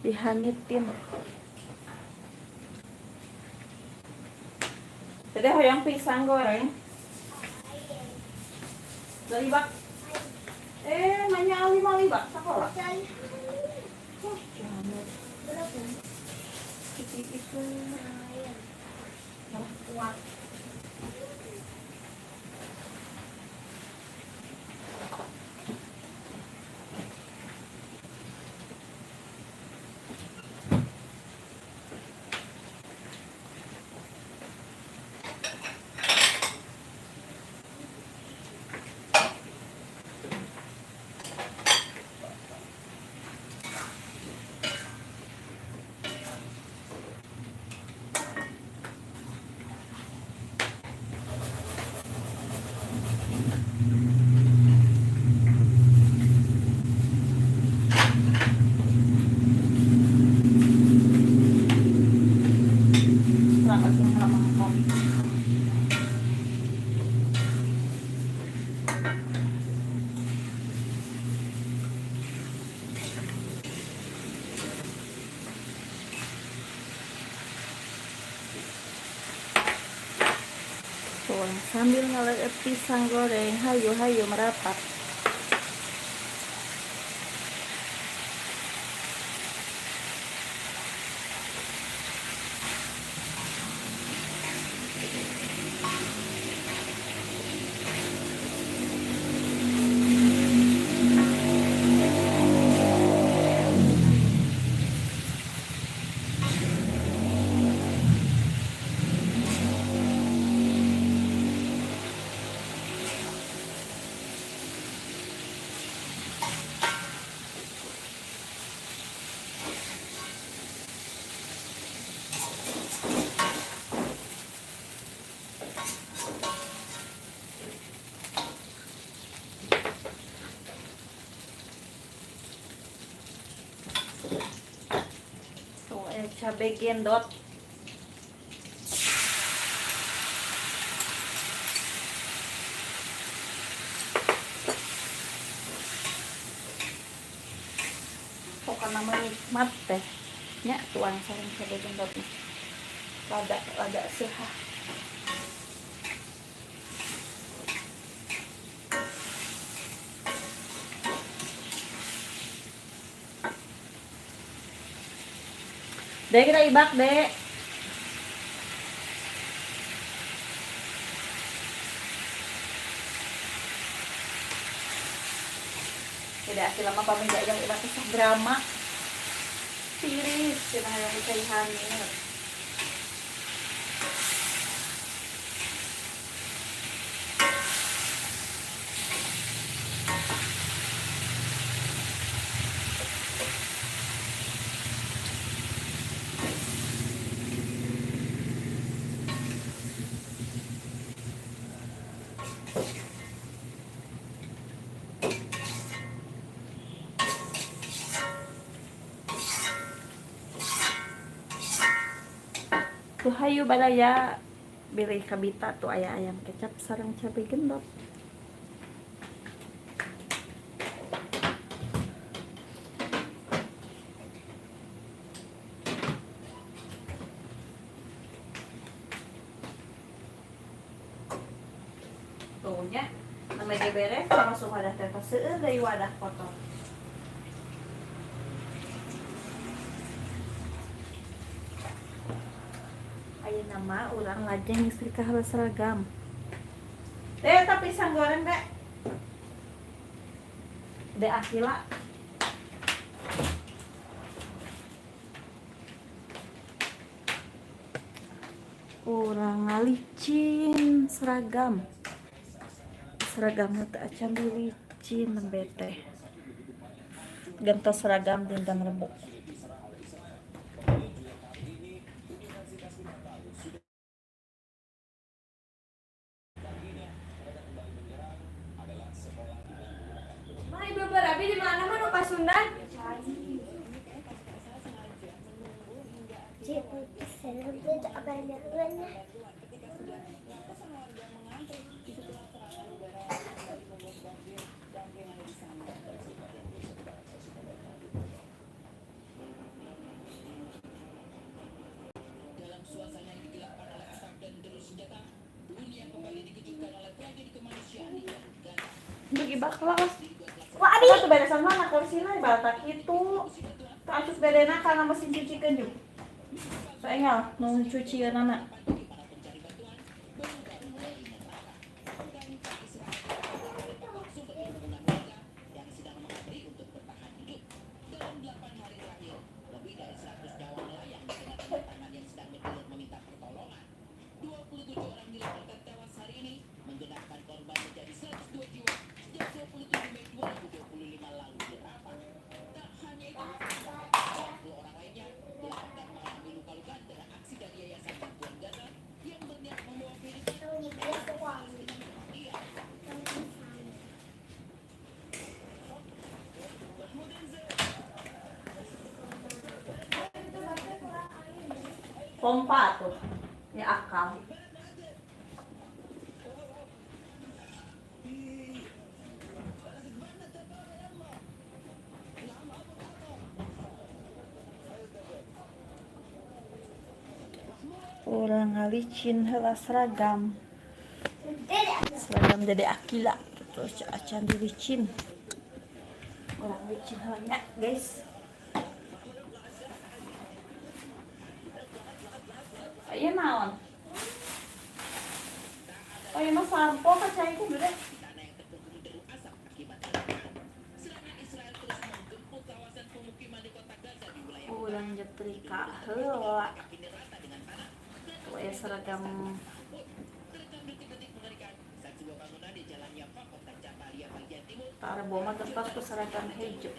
dihanitin. Jadi hoyong pisang goreng. Libak. Nanya lima libak sekolah. Oh, berapa? Itu kuat. Sambil ngeliat pisang goreng hayu merapat. Cabai gendot. Pokoknya nikmat teh. Nya tuang sareng cabai gendot. Lada sehat. Dek, kita ibak, Dek. Tidak asli lama kami jajang ibak kisah drama. Tiris, cina yang kaihan ini. Tuh hayu balaya beli kabita tuh ayam kecap sarang cabai gendot. Tuhnya namanya beres langsung wadah teh seueur deui wadah kotor. Nama ulang lajeng istri kahala seragam. Tapi pisang goreng dek. Dek Akila. Urang ngalicin seragam. Seragamnya teh acan dilicin bete. Gentos seragam dindang rebuk. Di mana mah nu Pasundan? Bagi baklas. Wah, Apa tuh beresan mana kursinya batak itu. Asus bedena karena mesin cuci kenyu. Soalnya mau cuci anak. Pompa tuh. Ini akal. Orang ngalicin heula seragam Dede Akila terus acan dilicin orang licin heulanya guys. Iya naon? Oh iya mah sampo kacai ku deh. Ulang nyetrika heula. Ya seragam Tarbo mah terpas ke seragam hijau.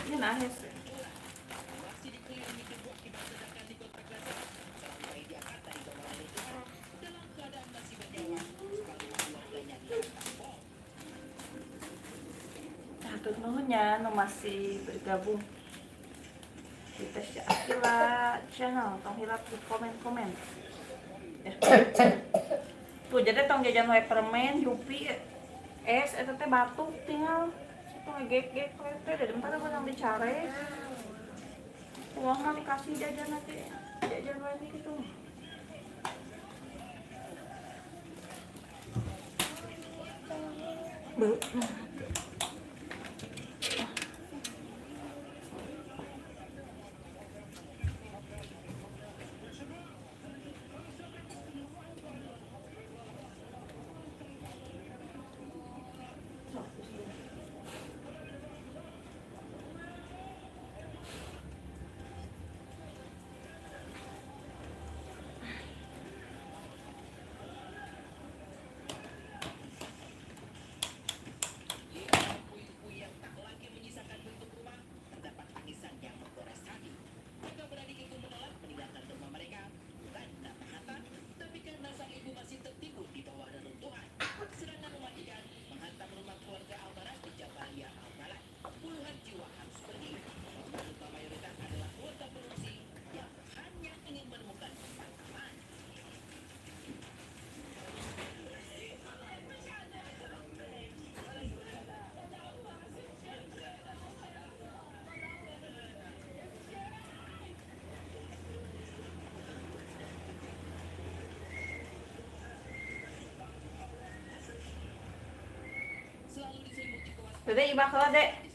Ini nahis. Hatur nuhunnya nu masih bergabung di Tes Akila channel, tong hilap di komen-komen. Ya. Tuh jadi tong jajan wae permen, yupi, es, eta teh batuk tinggal. Tong ngegek-gek teh dari mana menang dicare. Uangna dikasih jajan nanti. Jajan wae gitu. Bu. Dede iba kala dek.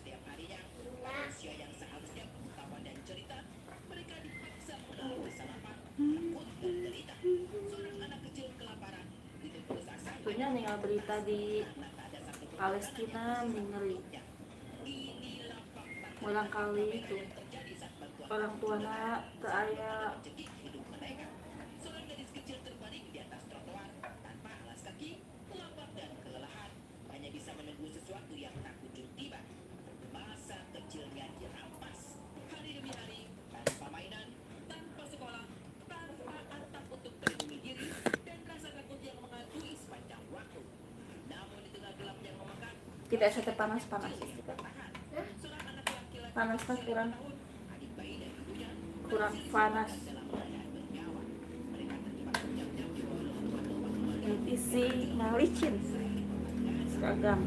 Tuhnya ninggal berita di Palestina ngeri. Ulang kali itu orang tuana teu aya kita ST panas-panas panasnya kurang panas si yang licin seragam.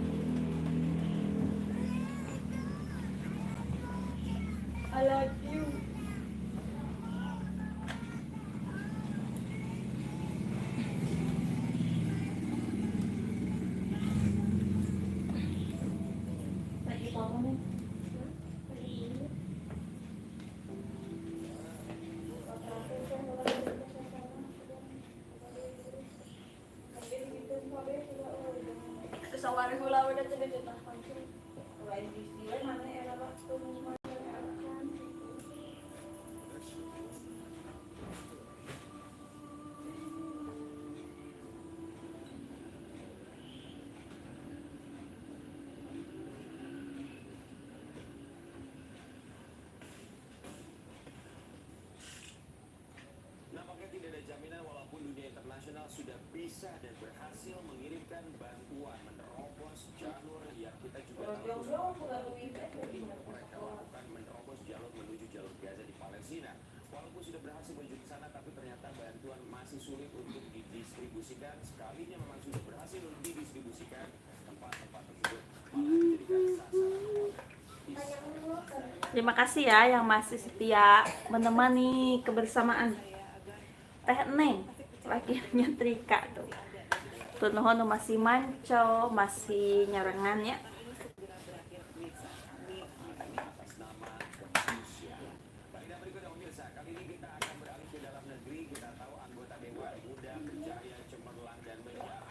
I love you. Lagi apa nih? Kesawari gula udah tadi ditahkan. Lain di sini mana era waktu Nampaknya tidak ada jaminan walaupun dunia internasional sudah bisa dan berhasil mengirimkan bantuan menerobos jalur yang kita juga tahu mereka lakukan menerobos jalur menuju jalur Gaza di Palestina. Walaupun sudah berhasil menuju ke sana, tapi ternyata bantuan masih sulit untuk didistribusikan. Sekalinya memang sudah berhasil untuk didistribusikan, tempat-tempat tersebut malah dijadikan sasaran. Terima kasih ya yang masih setia menemani kebersamaan Teh Neng lagi nyetrika tuh. Tuh nuhun masih manco, masih nyarengan ya. Atas nama kemanusiaan. Baiklah berikutnya pemirsa, kali ini kita akan beralih ke dalam negeri. Kita tahu anggota Dewan Muda berjaya cemerlang dan menyebar.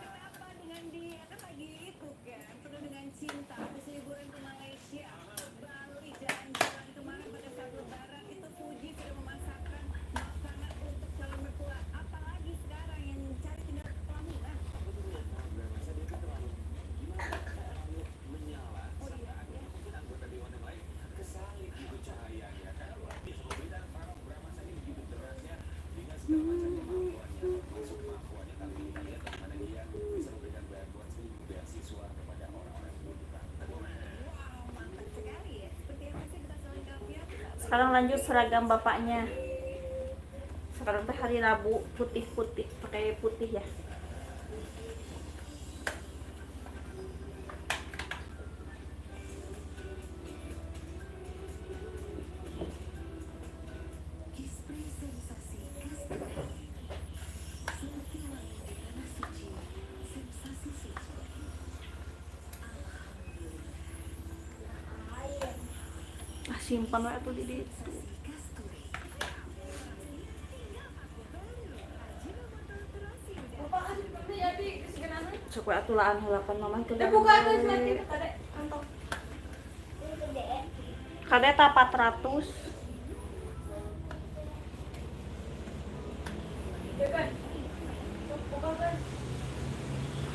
Kenapa dengan dia kan lagi itu kan penuh dengan cinta habis liburan ke Malaysia, Bali jalan-jalan kemarin pada saat lebaran itu Fuji sudah memasakkan makanan untuk calon mertua, apalagi sekarang yang cari tinggal pelaminan. Masa dia terlalu gimana? Terlalu menyala sampai mungkin anggota Dewan yang lain kesalip gitu cahayanya. Karena luar biasa pemberitaan para Bramasa ini begitu derasnya dengan segala macam kemampuannya, termasuk kemampuannya. Tapi kita lihat bagaimana dia bisa memberikan bantuan 1.000 beasiswa kepada orang-orang yang membutuhkan. Wow, mantap sekali ya. Seperti apa sih kita selengkapnya? Sekarang lanjut seragam bapaknya. Sekarang teh hari Rabu putih-putih, pakai putih ya. Simpan wae atuh di ditu. Sok wae atuh laan halapan mamah teh. Kade ta 400.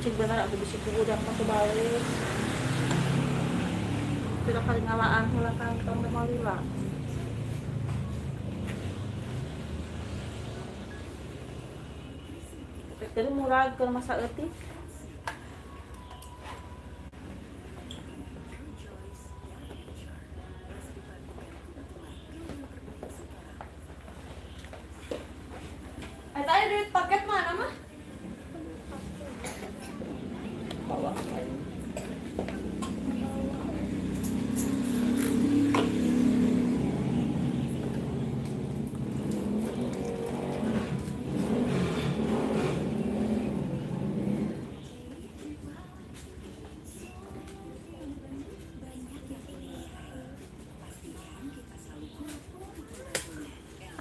Cik bener aku bisa udang masuk balik. Tidak kali ngalaan heula kantong teh malila. Jadi murah ke masa eutik. Tadi duit paket mana mah? Bawa.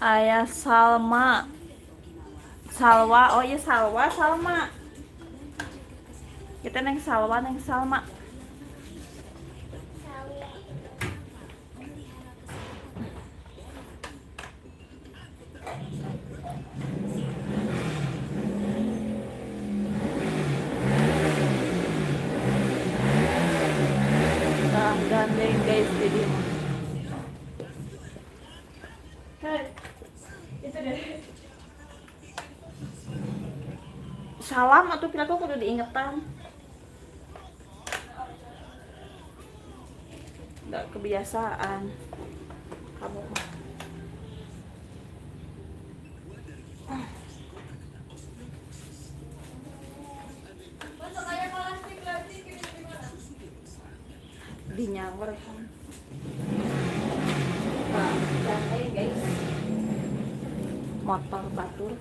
Ayah Salma. Salwa, oh iya Salwa, Salma. Kita neng Salwa, neng Salma. Nah, gandeng guys jadi mah. Itu deh. Salam atau pilaku kudu diingetan. Nggak kebiasaan kamu mah. gorengan. Nah, dan ayo guys. Motor batur.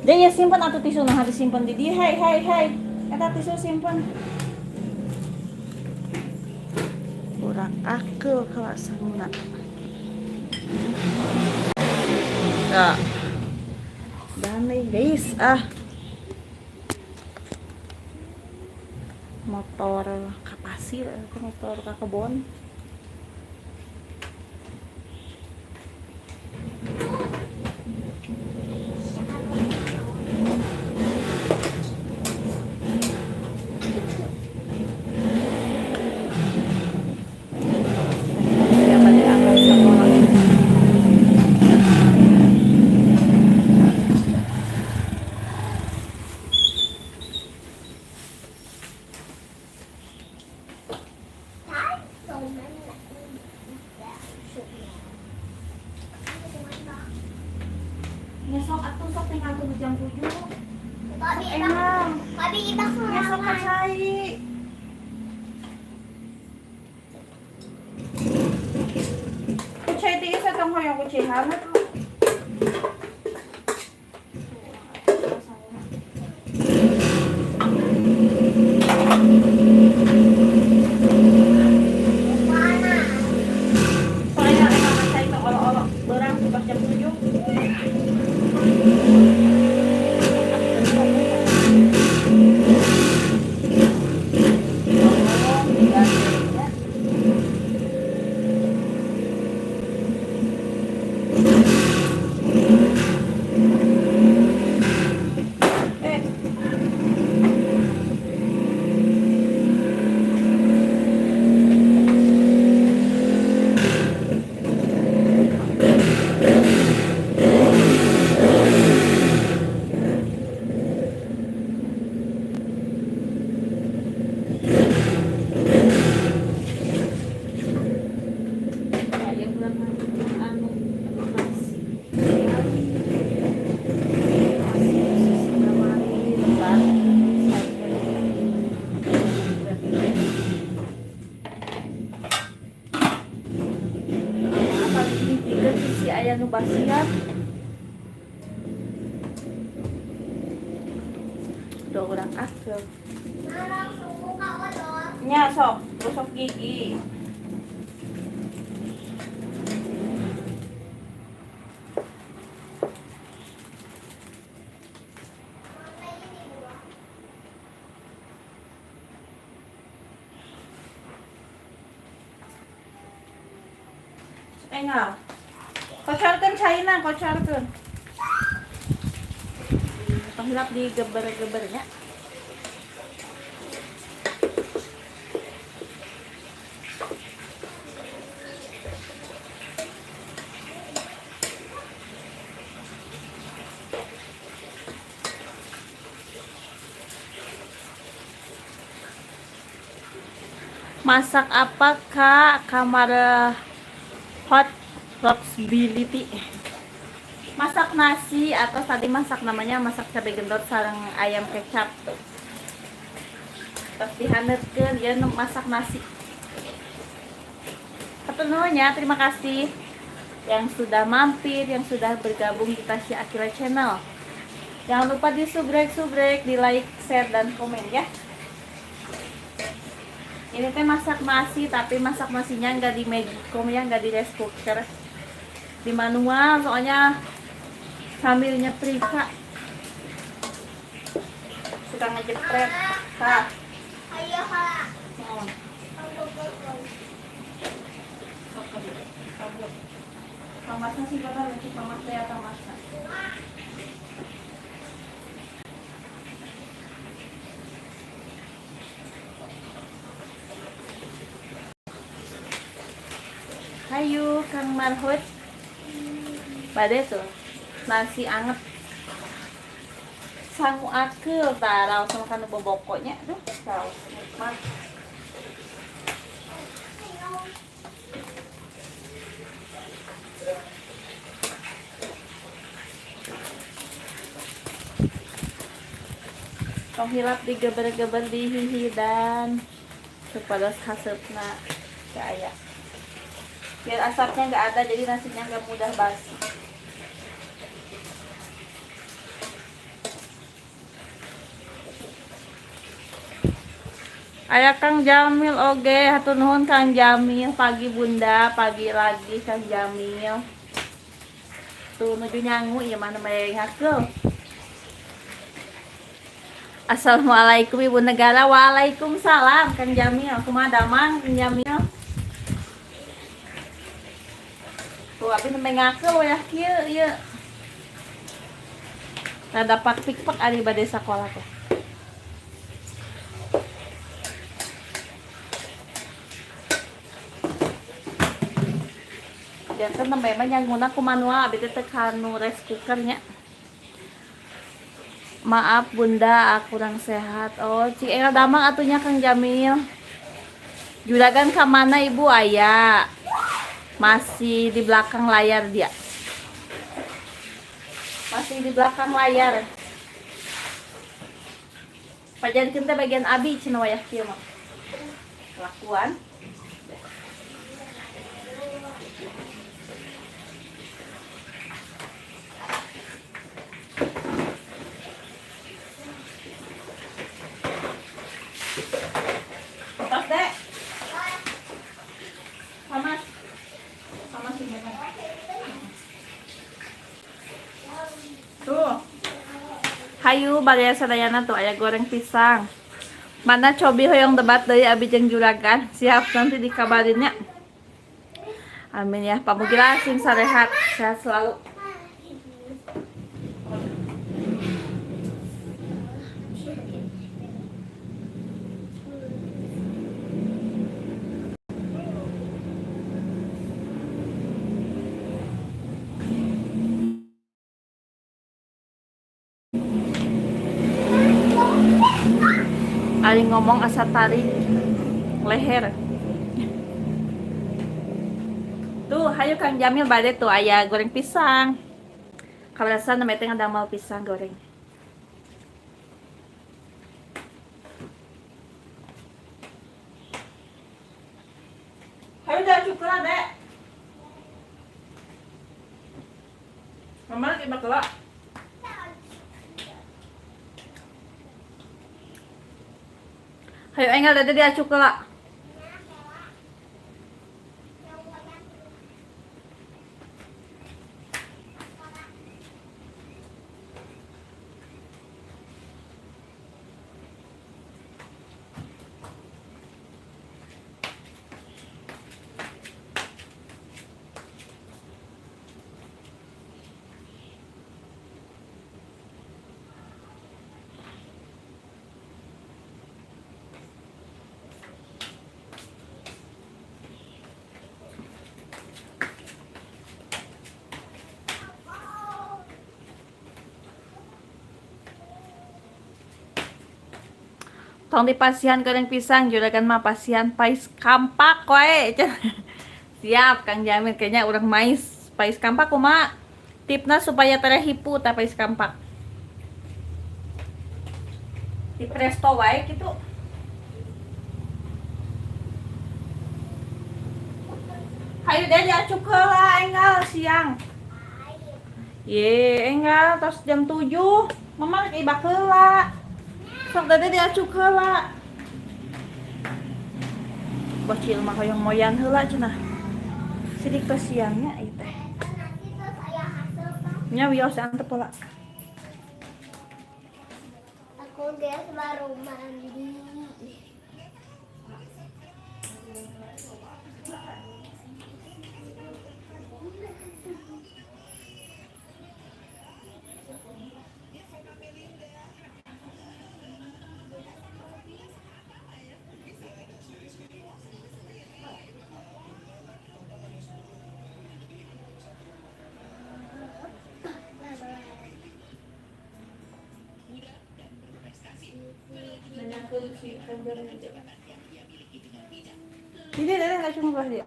Dia ya simpan atau tisu nah harus simpan di dia. Hai. Eta tisu simpan. Kurang akal kawasanna. Nah. Damai guys, motor ke pasir, motor ke kebon. Besok atuh sok tinggal tunggu jam 7. Emang. Besok percaya. Kucai tiga setang hoyong kucai hangat. Soalnya emang saya itu olok-olok berang pas jam 7. Ayah nu basian. Udah kurang akal. Nya sok, gosok gigi. Enggak. Kocorkan China, kocorkan. Penghilap di geber-gebernya. Masak apa Kak? Kamar hot flexibility. Masak nasi atau tadi masak namanya masak cabai gendot sareng ayam kecap. Terus dihanetkeun dia masak nasi. Sepenuhnya terima kasih yang sudah mampir, yang sudah bergabung di Tasya Akira Channel. Jangan lupa di subrek, di like, share dan komen ya. Ini teh masak nasi, tapi masak nasinya nggak di magicom ya, nggak di rice cooker, di manual, soalnya sambil nyetrika suka ngejepret. Kak, Ayo Kak. Pamasnya sih kata lagi pamasnya ya pamasnya. Hayu Kang Marhut. Pada tuh nasi anget. sangu akil tarau sama kan bobokoknya tuh tahu nikmat. Tong hilap digeber-geber di hihidan supaya hasapna kayak biar asapnya nggak ada jadi nasinya nggak mudah basi. Aya Kang Jamil oge, hatur nuhun Kang Jamil, pagi Bunda, pagi lagi Kang Jamil. Tuh nuju nyangu ieu mana bae hakeul. Assalamualaikum Ibu Negara. Waalaikumsalam Kang Jamil. Kumaha damang Kang Jamil? Tuh abi nembe ngakeul wayah kieu ieu. Rada pak-pik-pak ari bade sakola teh. Jantan nembe mah nyangguna ku manual abi teh tekan nu rice cooker-nya. Maaf Bunda, aku kurang sehat. Oh, cik Ega damang atunya Kang Jamil. Juragan ke mana Ibu? Aya. Masih di belakang layar dia. Masih di belakang layar. Pajankeun teh bagian abi cenah wayah kieu mah. Kelakuan. Tuh. Hayu bagaya sadayana tuh aya goreng pisang. Mana cobi hoyong debat dari abi jeung juragan. Siap nanti dikabarinnya. Amin ya. Pamugi sing sarehat, sehat selalu. Ari ngomong asa tarik leher. Tuh, hayu Kang Jamil bade tuh aya goreng pisang. Kabarasan namanya teh ngadamel pisang goreng. Hayu jangan cukuran, Dek. Mama lagi bakal. Hayu enggal dede dia cukula. Tong di pasian goreng pisang juragan mah pasian pais kampak wae. Siap Kang Jamil kayaknya urang mais pais kampak kumaha tipna supaya terehipu tah pais kampak. Di presto wae gitu. Hayu deh diacuk heula enggal siang. Ye enggal tos jam 7. Mama rek ibak heula. Sok tadi diacuk heula. Bocil mah hoyong moyan heula cenah. Sidik tos siangnya ieu teh. Nya wios antep heula. Aku guys baru mandi. si Kanjeng aja. Ini Dede nggak cuma belah dia.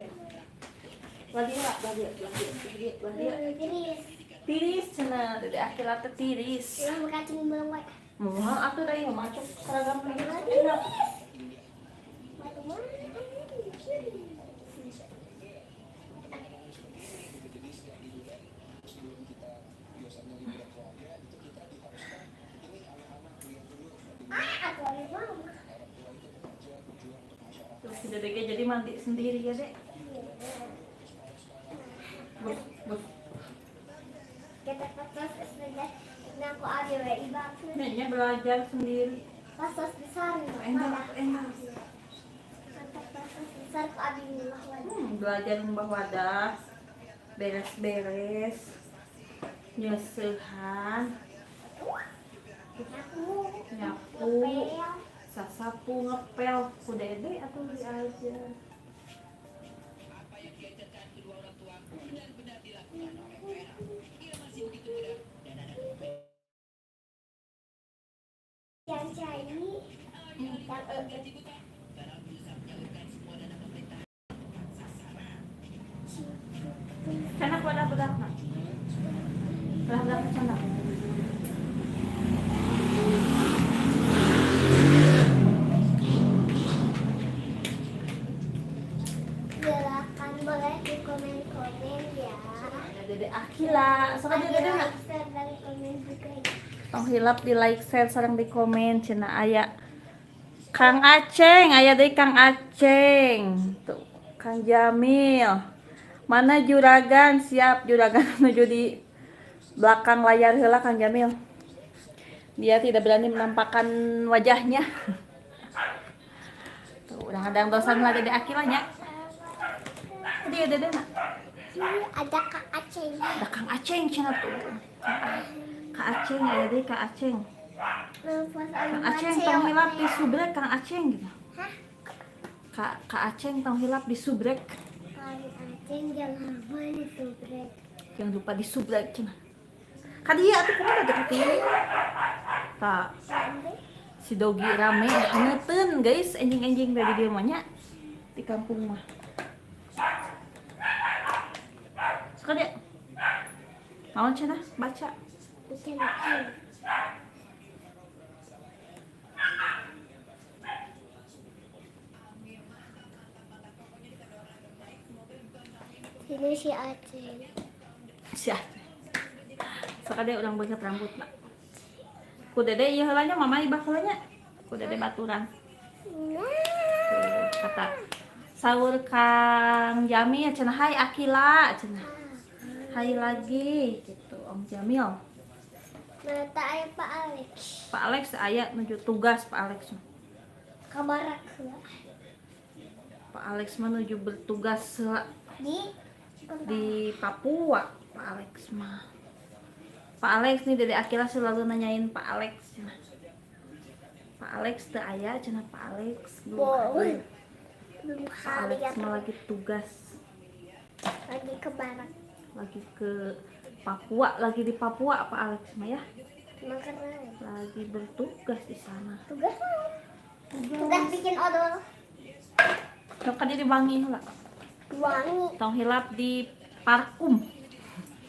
Belah dia. Tiris. Tiris cenah, Dede Akila teh tiris. Yang kacang belum wae. Moal atuh da ieu macet seragam lagi. Terus si Dede jadi mandi sendiri ya, Dek. Bus. Kita pas sepeda. Nah, aku ada wae ibak. Neneknya belajar sendiri. Pas besar. Enak. Pas besar aku ada milah wae. Belajar membah wadah, beres-beres, nyeusehan, nyapu, sasapu, ngepel, ku Dede atau diajar. Yang cari Canak wadah bedakna. Bedak canak. silakan boleh di komen-komen ya. Ada Dede Akila, soalnya Dede nak Share dan komen juga ya. tong hilap di like, share, sareng di komen cenah aya Kang Aceng, aya deui Kang Aceng. Tuh, Kang Jamil. Mana juragan? Siap juragan menuju di belakang layar heula Kang Jamil. Dia tidak berani menampakkan wajahnya. Tuh, udah ada dosan lah Dede Akilanya. Dia Dede nak. Ini ada Kak Aceh. Ada Kang Aceng cenah tuh. Kang Aceng aya deui Kang Aceng. Kang Aceng tong hilap di subrek Kang Aceng gitu. Hah? Kak Aceng tong hilap di subrek. Kang Aceh jangan lupa di subrek. Jangan lupa di subrek cenah. Ka dieu atuh kumaha teh kieu. Tah, si Dogi rame haneuteun guys, enjing-enjing dari dieu mah nya di kampung mah. Suka deh. Naon cenah baca. Ini si Aceh. Sia. Sakade urang beukeut rambut nak. Ku Dede ieu heulanya mama ibah heulanya. Ku Dede baturan. Nah, Tuh, kata sahur Kang Jamil cenah hai Akila cenah. Hai lagi gitu Om Jamil. mata ayah Pak Alex. Pak Alex aya menuju tugas Pak Alex. Kabarak heula. Pak Alex menuju bertugas di Di Papua Pak Alex mah. Pak Alex nih Dede Akila selalu nanyain Pak Alex cenah. Pak Alex teu aya cenah Pak Alex belum hadir. belum Pak kali Alex ya mah lagi tugas, lagi ke barat. lagi ke Papua, lagi di Papua Pak Alex mah ya. Makanya Lagi bertugas di sana. tugas tugas bikin odol Sok ka di Bangi heula. wangi Tong hilap di Parkum.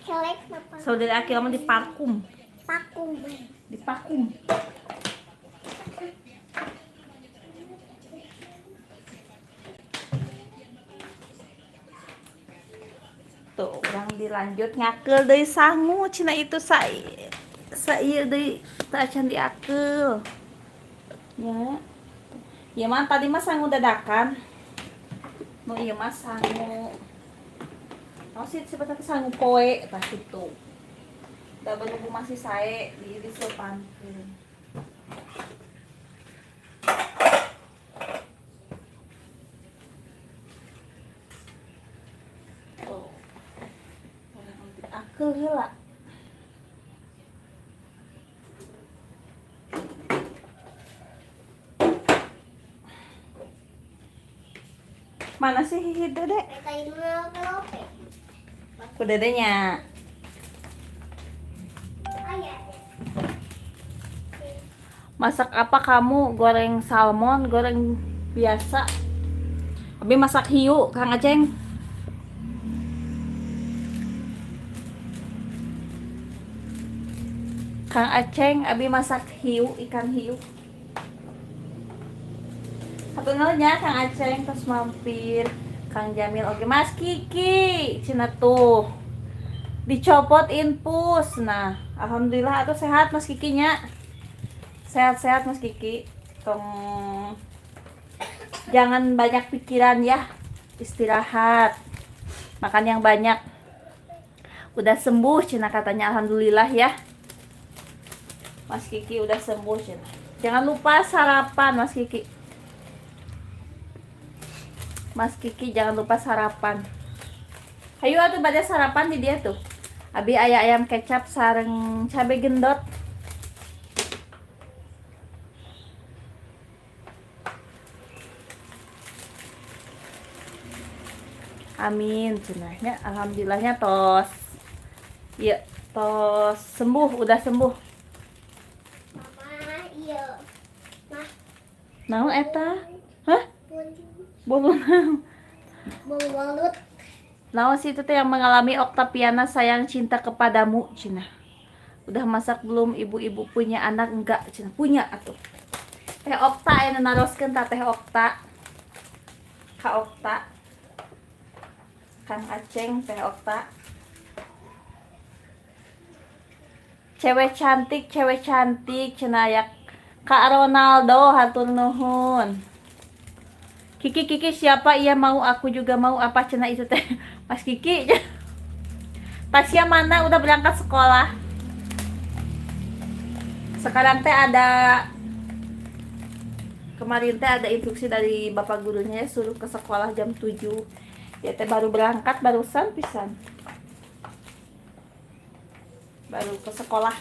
selek apa Saudara Akila mah di Parkum. pakum Di Pakum. Tuh, orang dilanjut ngakel deui sangu cina itu sa ieu deui teu acan diakel. Ya. Ya mah tadi mah sangu dadakan. Nu ieu mah sangu. Oh sih sebetulnya sangu poe tah kitu. Da menunggu masih sae di disepankeun. Tuh. Akel heula. Mana sih Hihi Dede? kita ini ngelope Ku Dedenya. ayah Masak apa kamu? Goreng salmon, goreng biasa. Abi masak hiu, Kang Aceng. Kang Aceng, Abi masak hiu, ikan hiu. Satu nolnya Kang Aceng terus mampir. Kang Jamil, oke Mas Kiki, cina tuh dicopot infus. Nah, alhamdulillah atuh sehat Mas Kikinya. Sehat-sehat Mas Kiki. Tong jangan banyak pikiran ya. Istirahat. Makan yang banyak. Udah sembuh cina katanya, alhamdulillah ya. Mas Kiki udah sembuh cina. Jangan lupa sarapan Mas Kiki. Mas Kiki jangan lupa sarapan. Ayo atuh pada sarapan di dia tuh. Abi aya ayam kecap sareng cabe gendot. Amin cenahnya, alhamdulillahnya tos. Ya, tos sembuh, udah sembuh. Mama, iya. Mah, Naon eta? Hah? bun, Boleh. balut. Naon sih itu teh yang mengalami Oktaviana sayang cinta kepadamu cenah. Udah masak belum ibu-ibu punya anak enggak cenah? Punya atuh. Teh Okta aya naroskeun ta Teh Okta. Kak Okta. Kang Aceng, Teh Okta. Cewek cantik cenah aya Kak Ronaldo, hatur nuhun. Kiki siapa? Iya mau, aku juga mau. Apa cenah itu teh? Mas Kiki. Tasya mana? Udah berangkat sekolah. Sekarang teh ada kemarin teh ada instruksi dari bapak gurunya ya, suruh ke sekolah jam 7. Ya teh baru berangkat barusan pisan. Baru ke sekolah.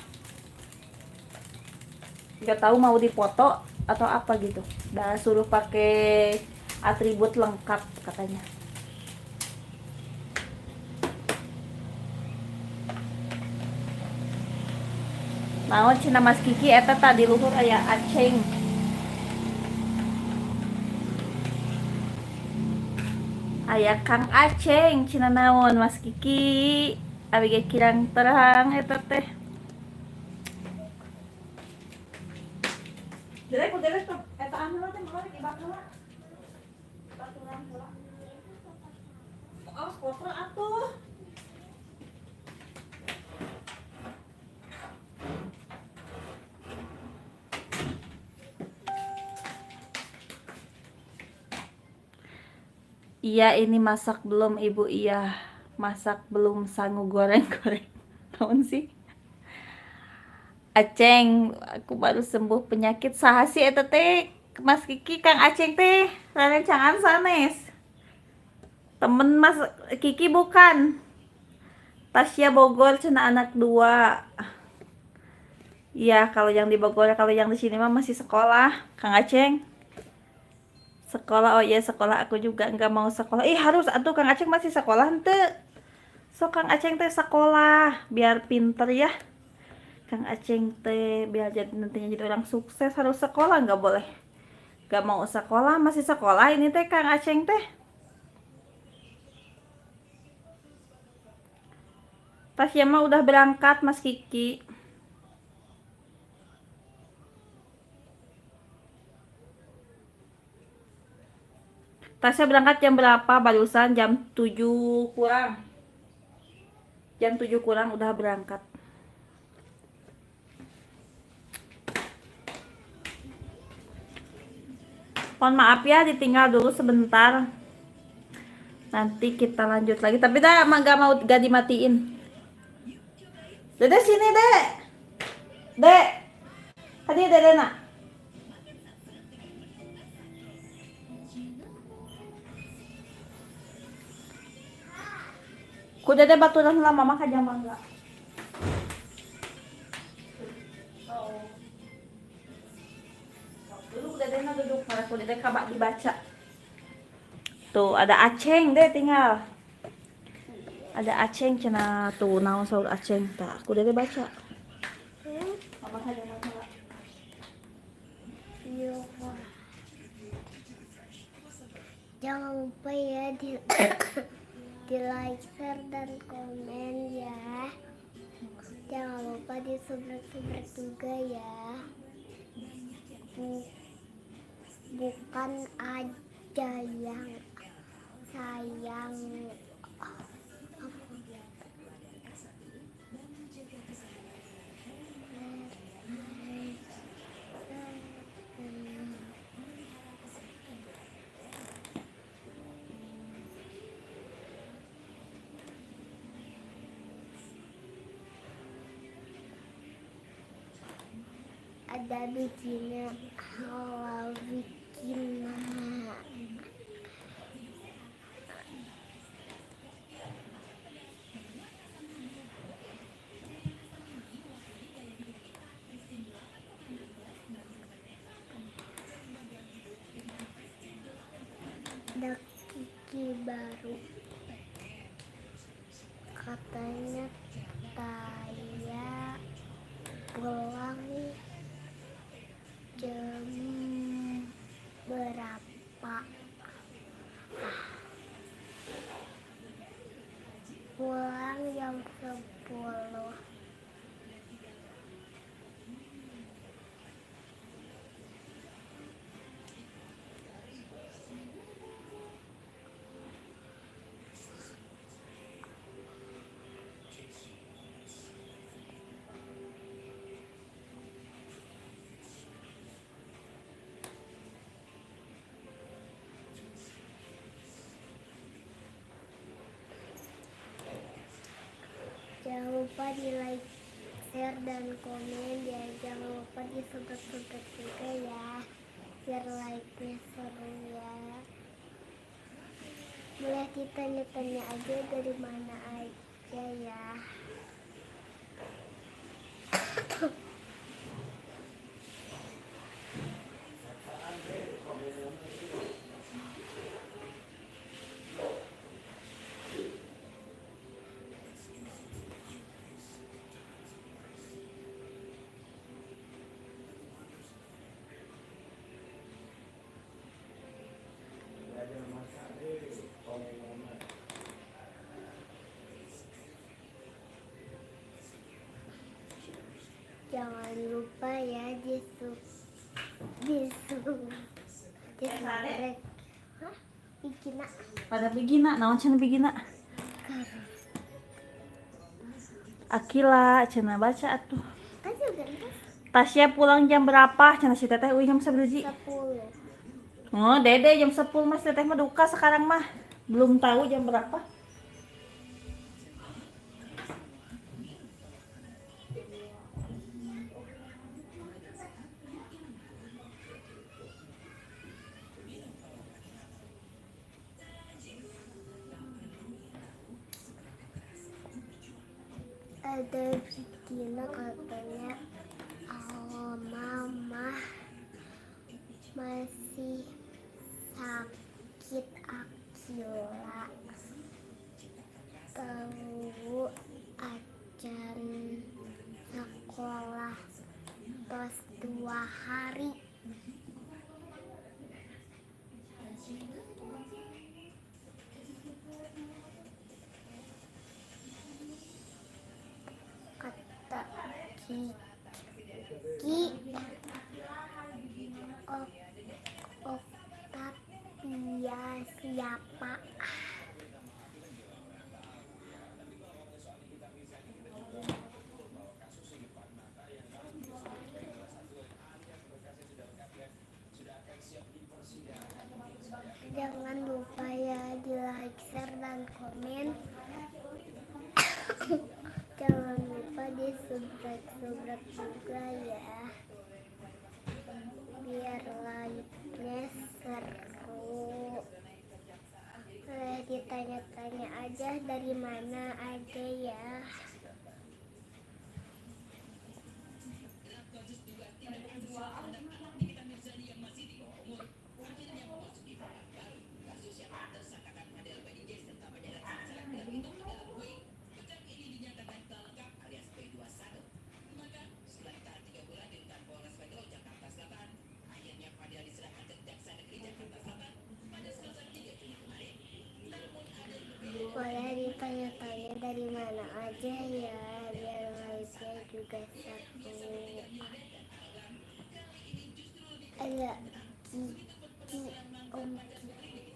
Nggak tahu mau dipoto atau apa gitu. Udah suruh pakai atribut lengkap katanya. Naon cina Mas Kiki eta tadi luhur aya Aceng. Aya Kang Aceng cina naon Mas Kiki. Abi ge kirang terang eta teh. Derek eta anu teh meureun ibakna. Baturan heula. Awas kotor atuh. Iya ini masak belum ibu? Iya masak belum, sanggup goreng-goreng. Naon sih? Aceng, aku baru sembuh penyakit saha sih eta teh? Mas Kiki Kang Aceng teh rancangan sanes. Temen Mas Kiki bukan. Tasya Bogor cenah anak 2. Iya, kalau yang di Bogor, kalau yang di sini mah masih sekolah, Kang Aceng. Sekolah, oh iya sekolah, aku juga nggak mau sekolah. Harus atuh Kang Aceng masih sekolah henteu. So Kang Aceng teh sekolah biar pinter ya. Kang Aceng teh biar jadi nantinya jadi orang sukses harus sekolah, nggak boleh. Nggak mau sekolah masih sekolah ini teh Kang Aceng teh. Tasya mah udah berangkat Mas Kiki. Tasya berangkat jam berapa? Barusan jam 7 kurang. Jam 7 kurang udah berangkat. Mohon maaf ya ditinggal dulu sebentar. Nanti kita lanjut lagi. Tapi dah gak dimatiin. Dede sini dek. Dek. Tadi dede nak. Ku dede baturan lah mama kajang mangga. Dulu dede na duduk para ku dede kabak dibaca. Tuh ada Aceng deh tinggal. Ada Aceng cenah tuh naon saur Aceng tah. Ku dede baca. Mama kajang mangga. Jangan lupa ya di like, share, dan komen ya. Jangan lupa di subscribe juga ya. Bukan aja yang sayang. Ada bikinnya halal bikin ada Kiki baru katanya saya pulang jam berapa? Pulang jam 10. Jangan lupa di like, share, dan komen ya. Jangan lupa di subscribe juga ya, biar like-nya seru ya. Boleh ditanya-tanya aja dari mana aja ya. Jangan lupa ya di subscribe. Hah? Bikin Pada Bigina, naon cenah Bigina? Akila, cenah baca atuh. kan juga kan Tasya pulang jam berapa? Cenah si Teteh jam sabaraha? 10. Oh, Dede jam 10 Mas Teteh mah duka sekarang mah. Belum tahu jam berapa. Ada bikin katanya mama masih sakit Akila tahu acan sekolah tos 2 hari. Kata Kiki Octavia siapa? Jangan lupa ya di like, share, dan komen. Jangan lupa di subscribe juga ya, biar like-nya seru. Boleh ditanya-tanya aja dari mana aja ya. Boleh ditanya-tanya dari mana aja ya, biar like-nya juga satu. Ada Kiki, Om Kiki.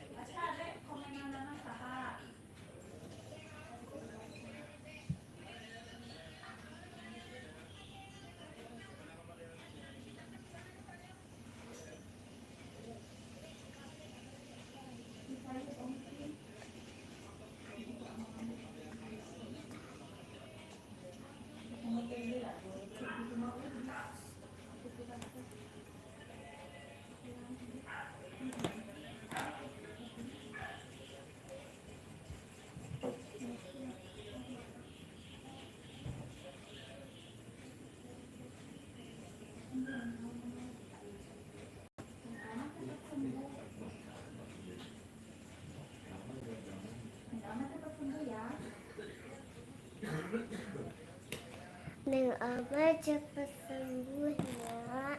Neng Abah cepet sembuh ya.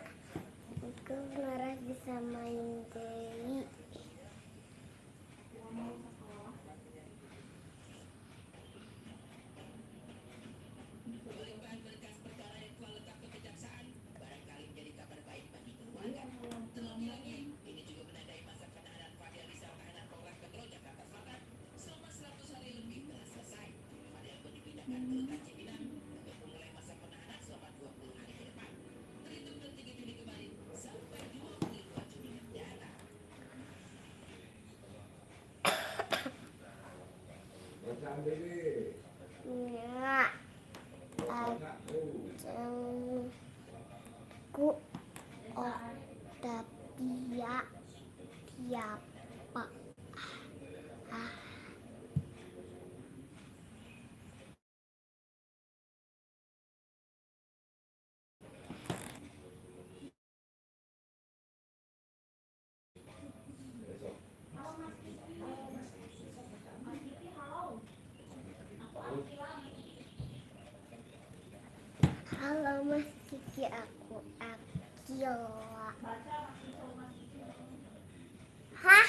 Aku Laras bisa main Dewi. Ya, ajengku Octavia siapa? Halo Mas Kiki, aku Akila. Hah?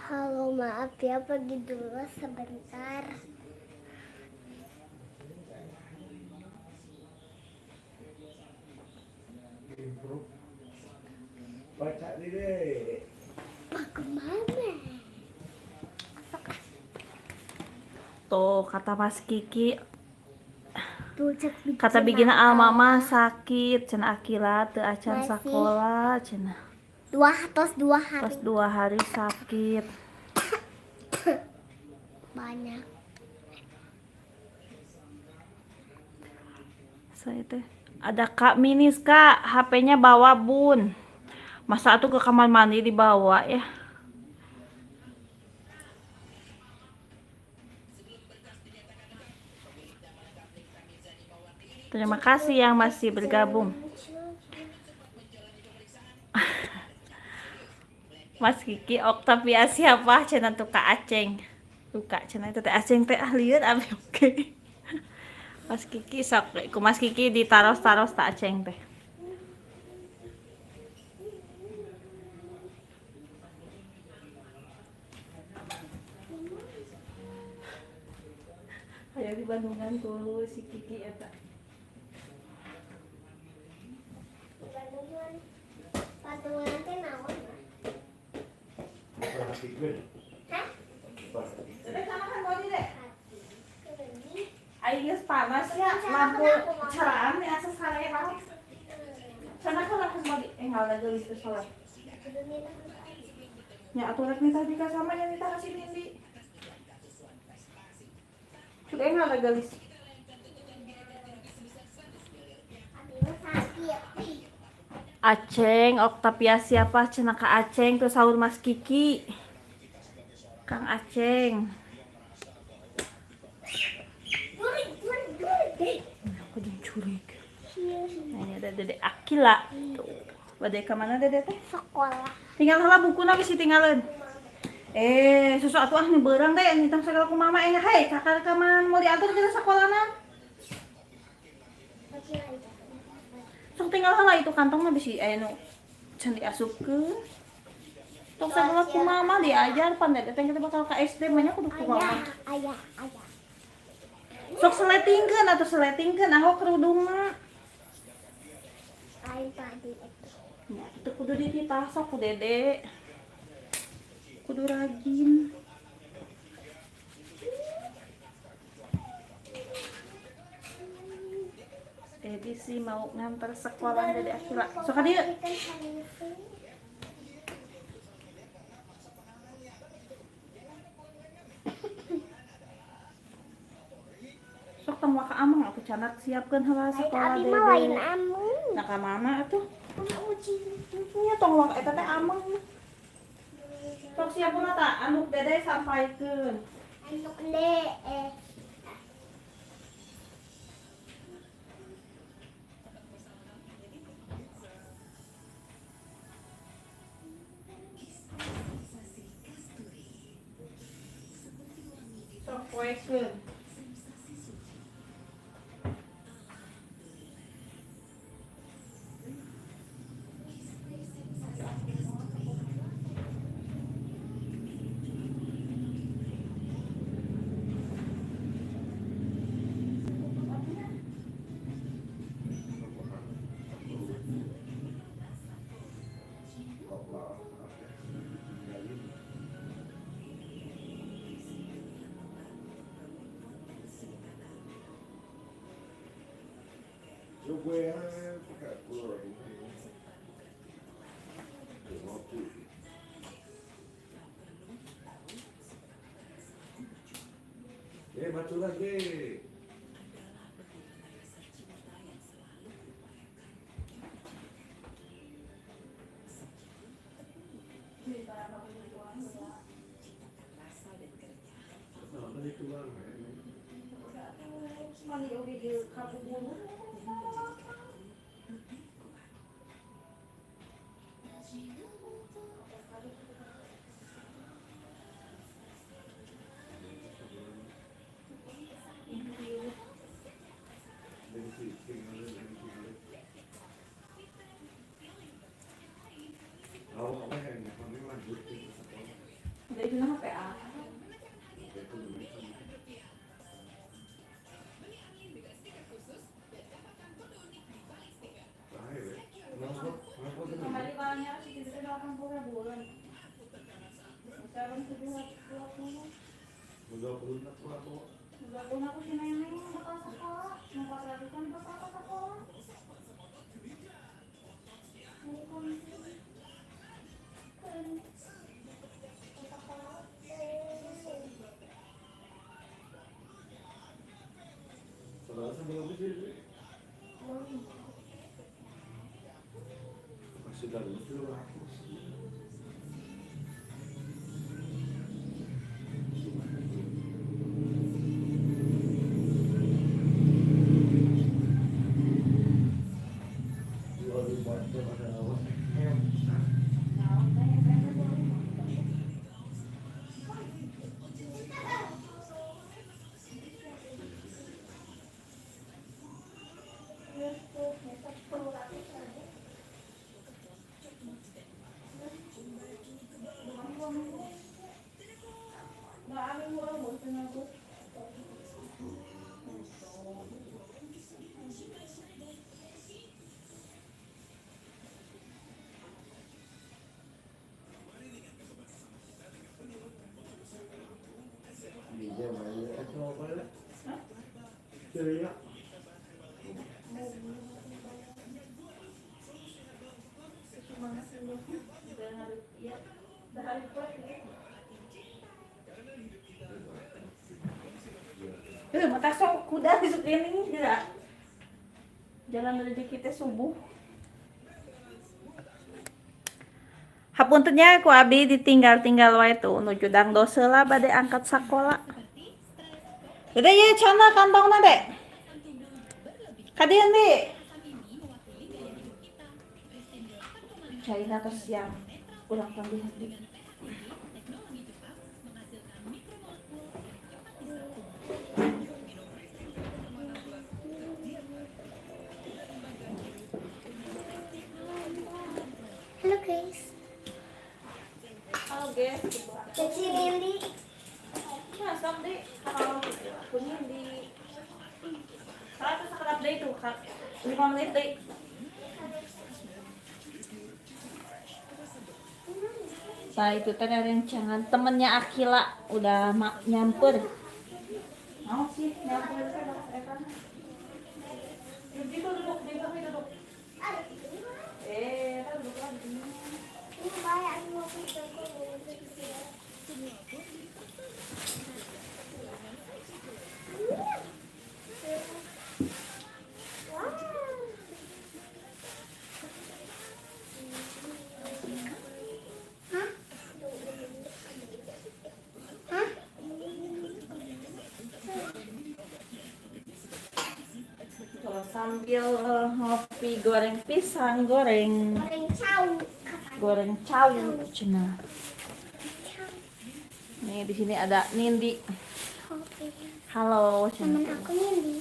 Halo, maaf ya, pergi dulu sebentar. Baca deh. Bagaimana? Tuh kata Mas Kiki, Tuh, cek kata bikin alma mah sakit cenah Akila teu acan Masih. sakola cenah. 2 hari. Pas 2 hari sakit. Banyak. Saya teh ada Kak Minis, Kak, HP-nya bawa Bun. Masa atuh ke kamar mandi dibawa ya. Terima kasih yang masih bergabung. Mas Kiki, Octavia siapa? Cenah tuh Kak Aceng. Tuh Kak, cenah itu teh Aceng teh lieur abi oke. Mas Kiki sok ku Mas Kiki ditaros-taros tak Aceng teh. Aya di Bandungan tuh si Kiki eta. Patungan teh Pasikeun. Hah? Pasikeun. Dede sana kan body deh. Pergi. Aing geus panas ya, lampu ceraan ya sesare banget. Sana kan langsung body enggak ada gelis teh soalnya. Ya atuh rek nita jika sama yang nita kasih Nindi. Sudah enggak ada gelis. Aceng, Oktavia siapa? Cenaka Aceng, terus sahur Mas Kiki. Kang Aceng. Aku dicurig. Nah, ini ada Dede Akila. Tuh. Badai kemana Dede teh? Sekolah. Tinggal heula bukuna bisi tinggalin. Sesuatu nih berang deh yang hitam segala ku mama hei kakak rekaman mau diatur kita sekolahna. Sok tinggal heula itu kantongna bisi nu can diasupkeun. Tok segala ku mama diajar pan Dede teh kita bakal ka SD banyak kudu ku mama. Ayah. Sok seletingkeun atuh seletingkeun ahok kerudungna. Aing tadi itu. Ya, itu kudu dititah sok ku Dede. Kudu rajin. Dedi sih mau ngantar sekolah Dede Akila. Sok ka dieu. Sok tong ka amang aku canak siapkeun heula sekolah Abi Dede. mah lain amun. Nah ka mana atuh? Uji. Nya tong wak eta teh amang. Sok siapkeun ta anu Dede sampaikeun. Untuk le Sok poekeun. Coba ya, pakai keluar ini. Waktu. Batu lagi. Apa itu bang? Mandi oge di kabubulu. Dari bilang PA. Kembali balanya sih kita 80 bulan. Sekarang sudah 20. Udah pun aku si nenek bakal sekolah, mau 400 kan bakal sekolah. Sudah lucu aku. ceria. Mata sok kuda di sekeliling tidak. Jalan dari kita subuh. Hapuntennya ku abi ditinggal-tinggal wae tuh nu judang dose lah bade angkat sakola. Dede ya cana kantongna dek. Kadieu di. Caina tos siang. Ulang panggil hati. Halo guys. Halo guys. Cici Lili. Masuk deh. Kalau kuning di. Kalau itu sekedap deh itu, 5 menit deh. Nah itu tadi rencangan temennya Akila udah nyamper. Mau sih nyamper kan? Duduk, duduk. Duduk lagi. Ini banyak aku mau pergi ke Kalau sambil ngopi goreng pisang, goreng caw cina. Nih di sini ada Nindi. Halo, temen aku Nindi.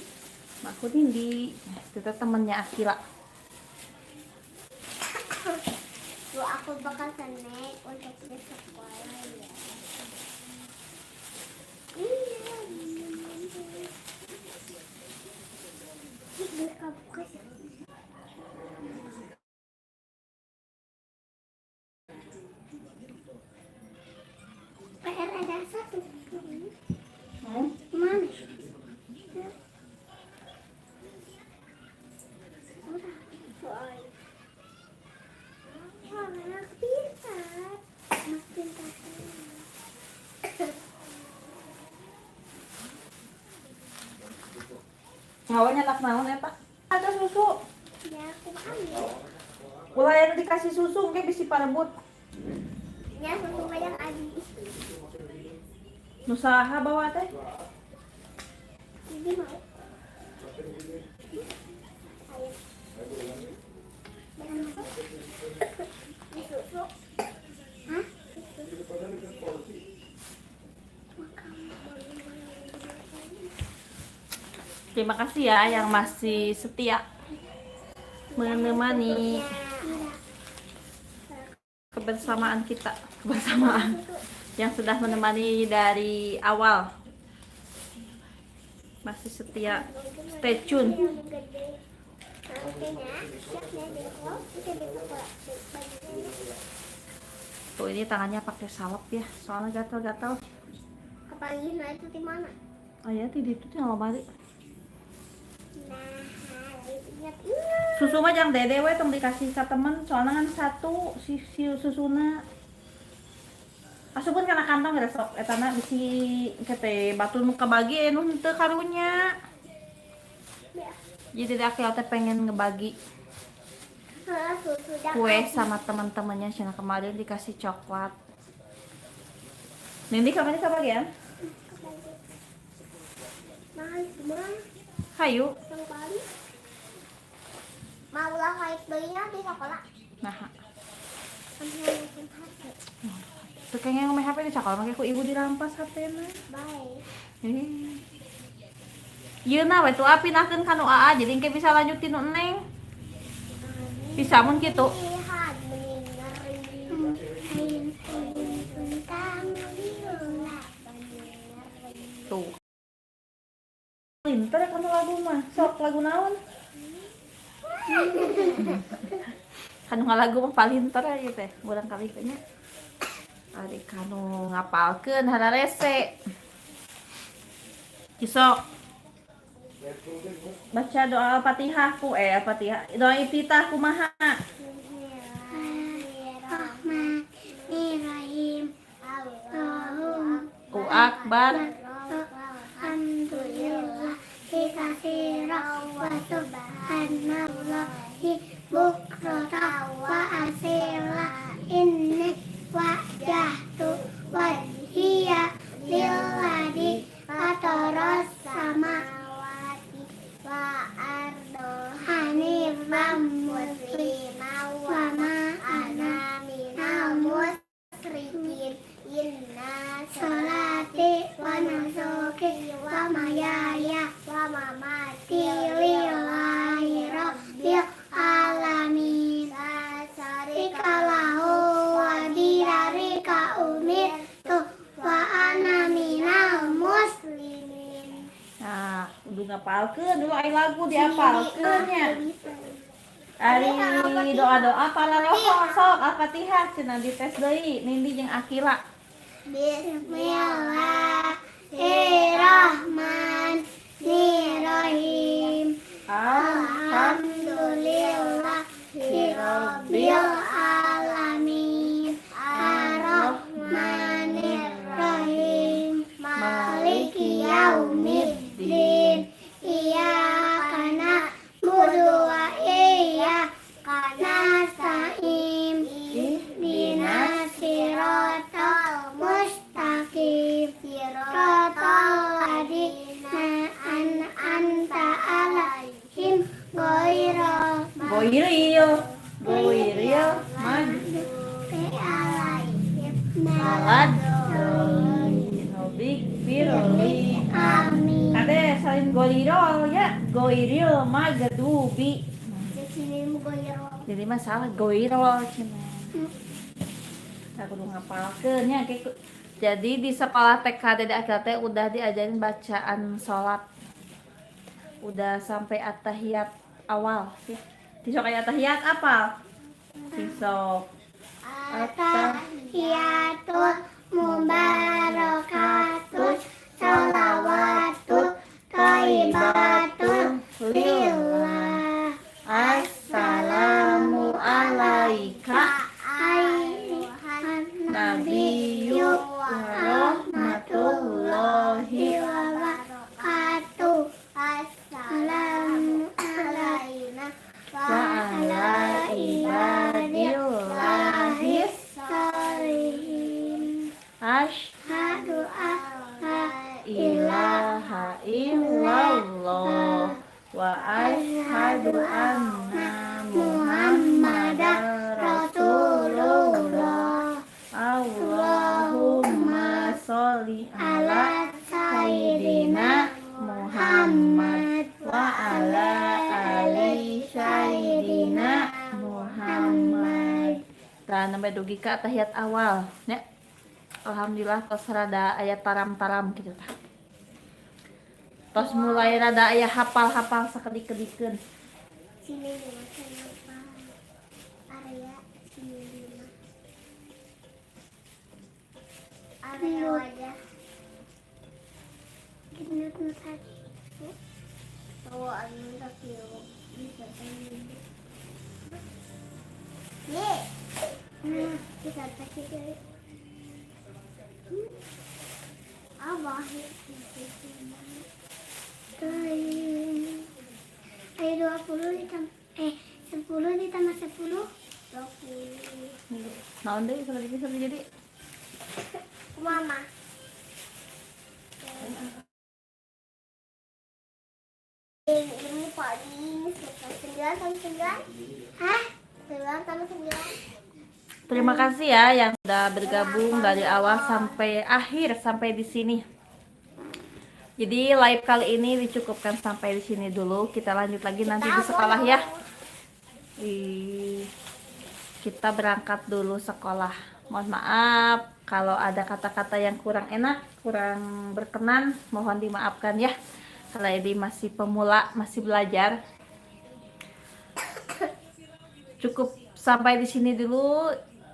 aku Nindi. Itu temennya Akila. Tuh aku bakal naik untuk ke sekolah ya. PR ada satu. Mana? Wah, anak pintar. Anak pintar. Ngawanya tak naon ya Pak? Ada susu. Ya, aku ambil. Ulah dikasih susu kayak bisa parebut. Ya, susu banyak Adi. Nusaha bawa teh. Jadi mau. Ayo. Jangan masuk. Ini susu. Hah? Terima kasih ya yang masih setia menemani kebersamaan kita, yang sudah menemani dari awal, masih setia, stay tune. Tuh ini tangannya pakai salep ya, soalnya gatal-gatal. Kepalanya itu di mana? Oh ya, di itu di lemari. Nah, ingat. Susu mah jangan dede we tong dikasih ke temen, soalnya kan satu si susuna. Asupun kana kantong geus sok etana bisi kete batu nu kabagi nu henteu karunya. Jadi aku teh pengen ngebagi kue sama teman-temannya cina kemarin dikasih coklat. Nindi kemarin kebagian? Mahal semua. Hayu. Yang paling mau lah kayak belinya di sekolah. Nah, Sampai yang HP. tuh kayaknya ngomong HP di sekolah makanya ku ibu dirampas HP-na. Baik. Ieu na we tuh api nahkeun ka nu AA jadi engke bisa lanjutin nu Neng. Bisa mun kitu. Lihat meningari. Kamu bilang meningari. Tuh. Pinter kan lagu mah. Sok lagu naon? Kan ngalagu mah palinter ya teh. Urang kali nya. Ari kanu ngapalkeun hararese. Kisok. Baca doa Al-Fatihah ku Al-Fatihah. Doa iftitah kumaha? Bismillahirrahmanirrahim. Allahu Akbar. Alhamdulillahi katsiran wa subhanallahi bukratan wa asila. Inni wajjahtu wajhiya lilladzi fataras samawati wa arda hanifan musliman wa ma ana minal musyrikin. Inna sholati wa nusuki wa mahyaya wa mamati lillahi rabbil alamin. La syarika lahu wa bidzalika umirtu wa ana minal muslimin. Nah, udah ngapalkeun dulu aya lagu diapalkeun nya. Ari doa-doa para roho sok Al-Fatihah cenah dites deui Nindi jeung Akila. Bismillahirrahmanirrahim. Alhamdulillahirabbil alamin. Arrahmanirrahim. Maliki yaumiddin. Iyyaka na'budu wa iyyaka nasta'in. Ihdinas siratal mustaqim. Siratal ladzina an'amta 'alaihim ghairil maghdubi 'alaihim Big Firoli. Amin. Kade salin goiril ya, goiril magadubi. Jadi masalah goiril cenah. Aku kudu ngapalkeun nya kitu. Jadi di sekolah TK Dede Akil teh udah diajarin bacaan sholat. Udah sampai at-tahiyat awal ya. Besok aya tahiyat apa? Besok At-tahiyatul mubarakatuh sholawatut thayyibatun lillah. Assalamu alaika Ayyuhan nabiyyu wa rahmatullahi wa barakatuh. Assalamu alaina wa ala ibadillahis sholihin. Asyhadu an la ilaha illallah wa asyhadu anna Muhammadar Rasulullah. Allahumma sholli ala sayyidina Muhammad wa ala ali sayyidina Muhammad. Tah sampai dugi ka tahiyat awal nya. Alhamdulillah tos rada aya taram-taram gitu tah. Tos mulai rada aya hafal-hafal sakedik-kedikeun. Sini lima kenapa area sini lima area wajah kita tadi bawa anu tapi bisa ini nah kita pakai dari abah ayo 20 ditambah 10 ditambah 10 20. Naon deui kalau bisa jadi Mama. Ilmu pagi 9 tambah 9. Hah? 9 tambah 9. terima kasih ya yang sudah bergabung dari awal sampai akhir sampai di sini. Jadi live kali ini dicukupkan sampai di sini dulu. Kita lanjut lagi nanti di sekolah ya. Kita berangkat dulu sekolah. Mohon maaf kalau ada kata-kata yang kurang enak, kurang berkenan, mohon dimaafkan ya. Karena ini masih pemula, masih belajar. Cukup sampai di sini dulu.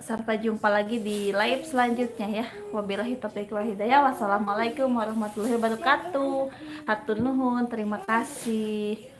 Sampai jumpa lagi di live selanjutnya ya. Wabillahi taufiq wal hidayah. Wassalamualaikum warahmatullahi wabarakatuh. Hatur nuhun, terima kasih.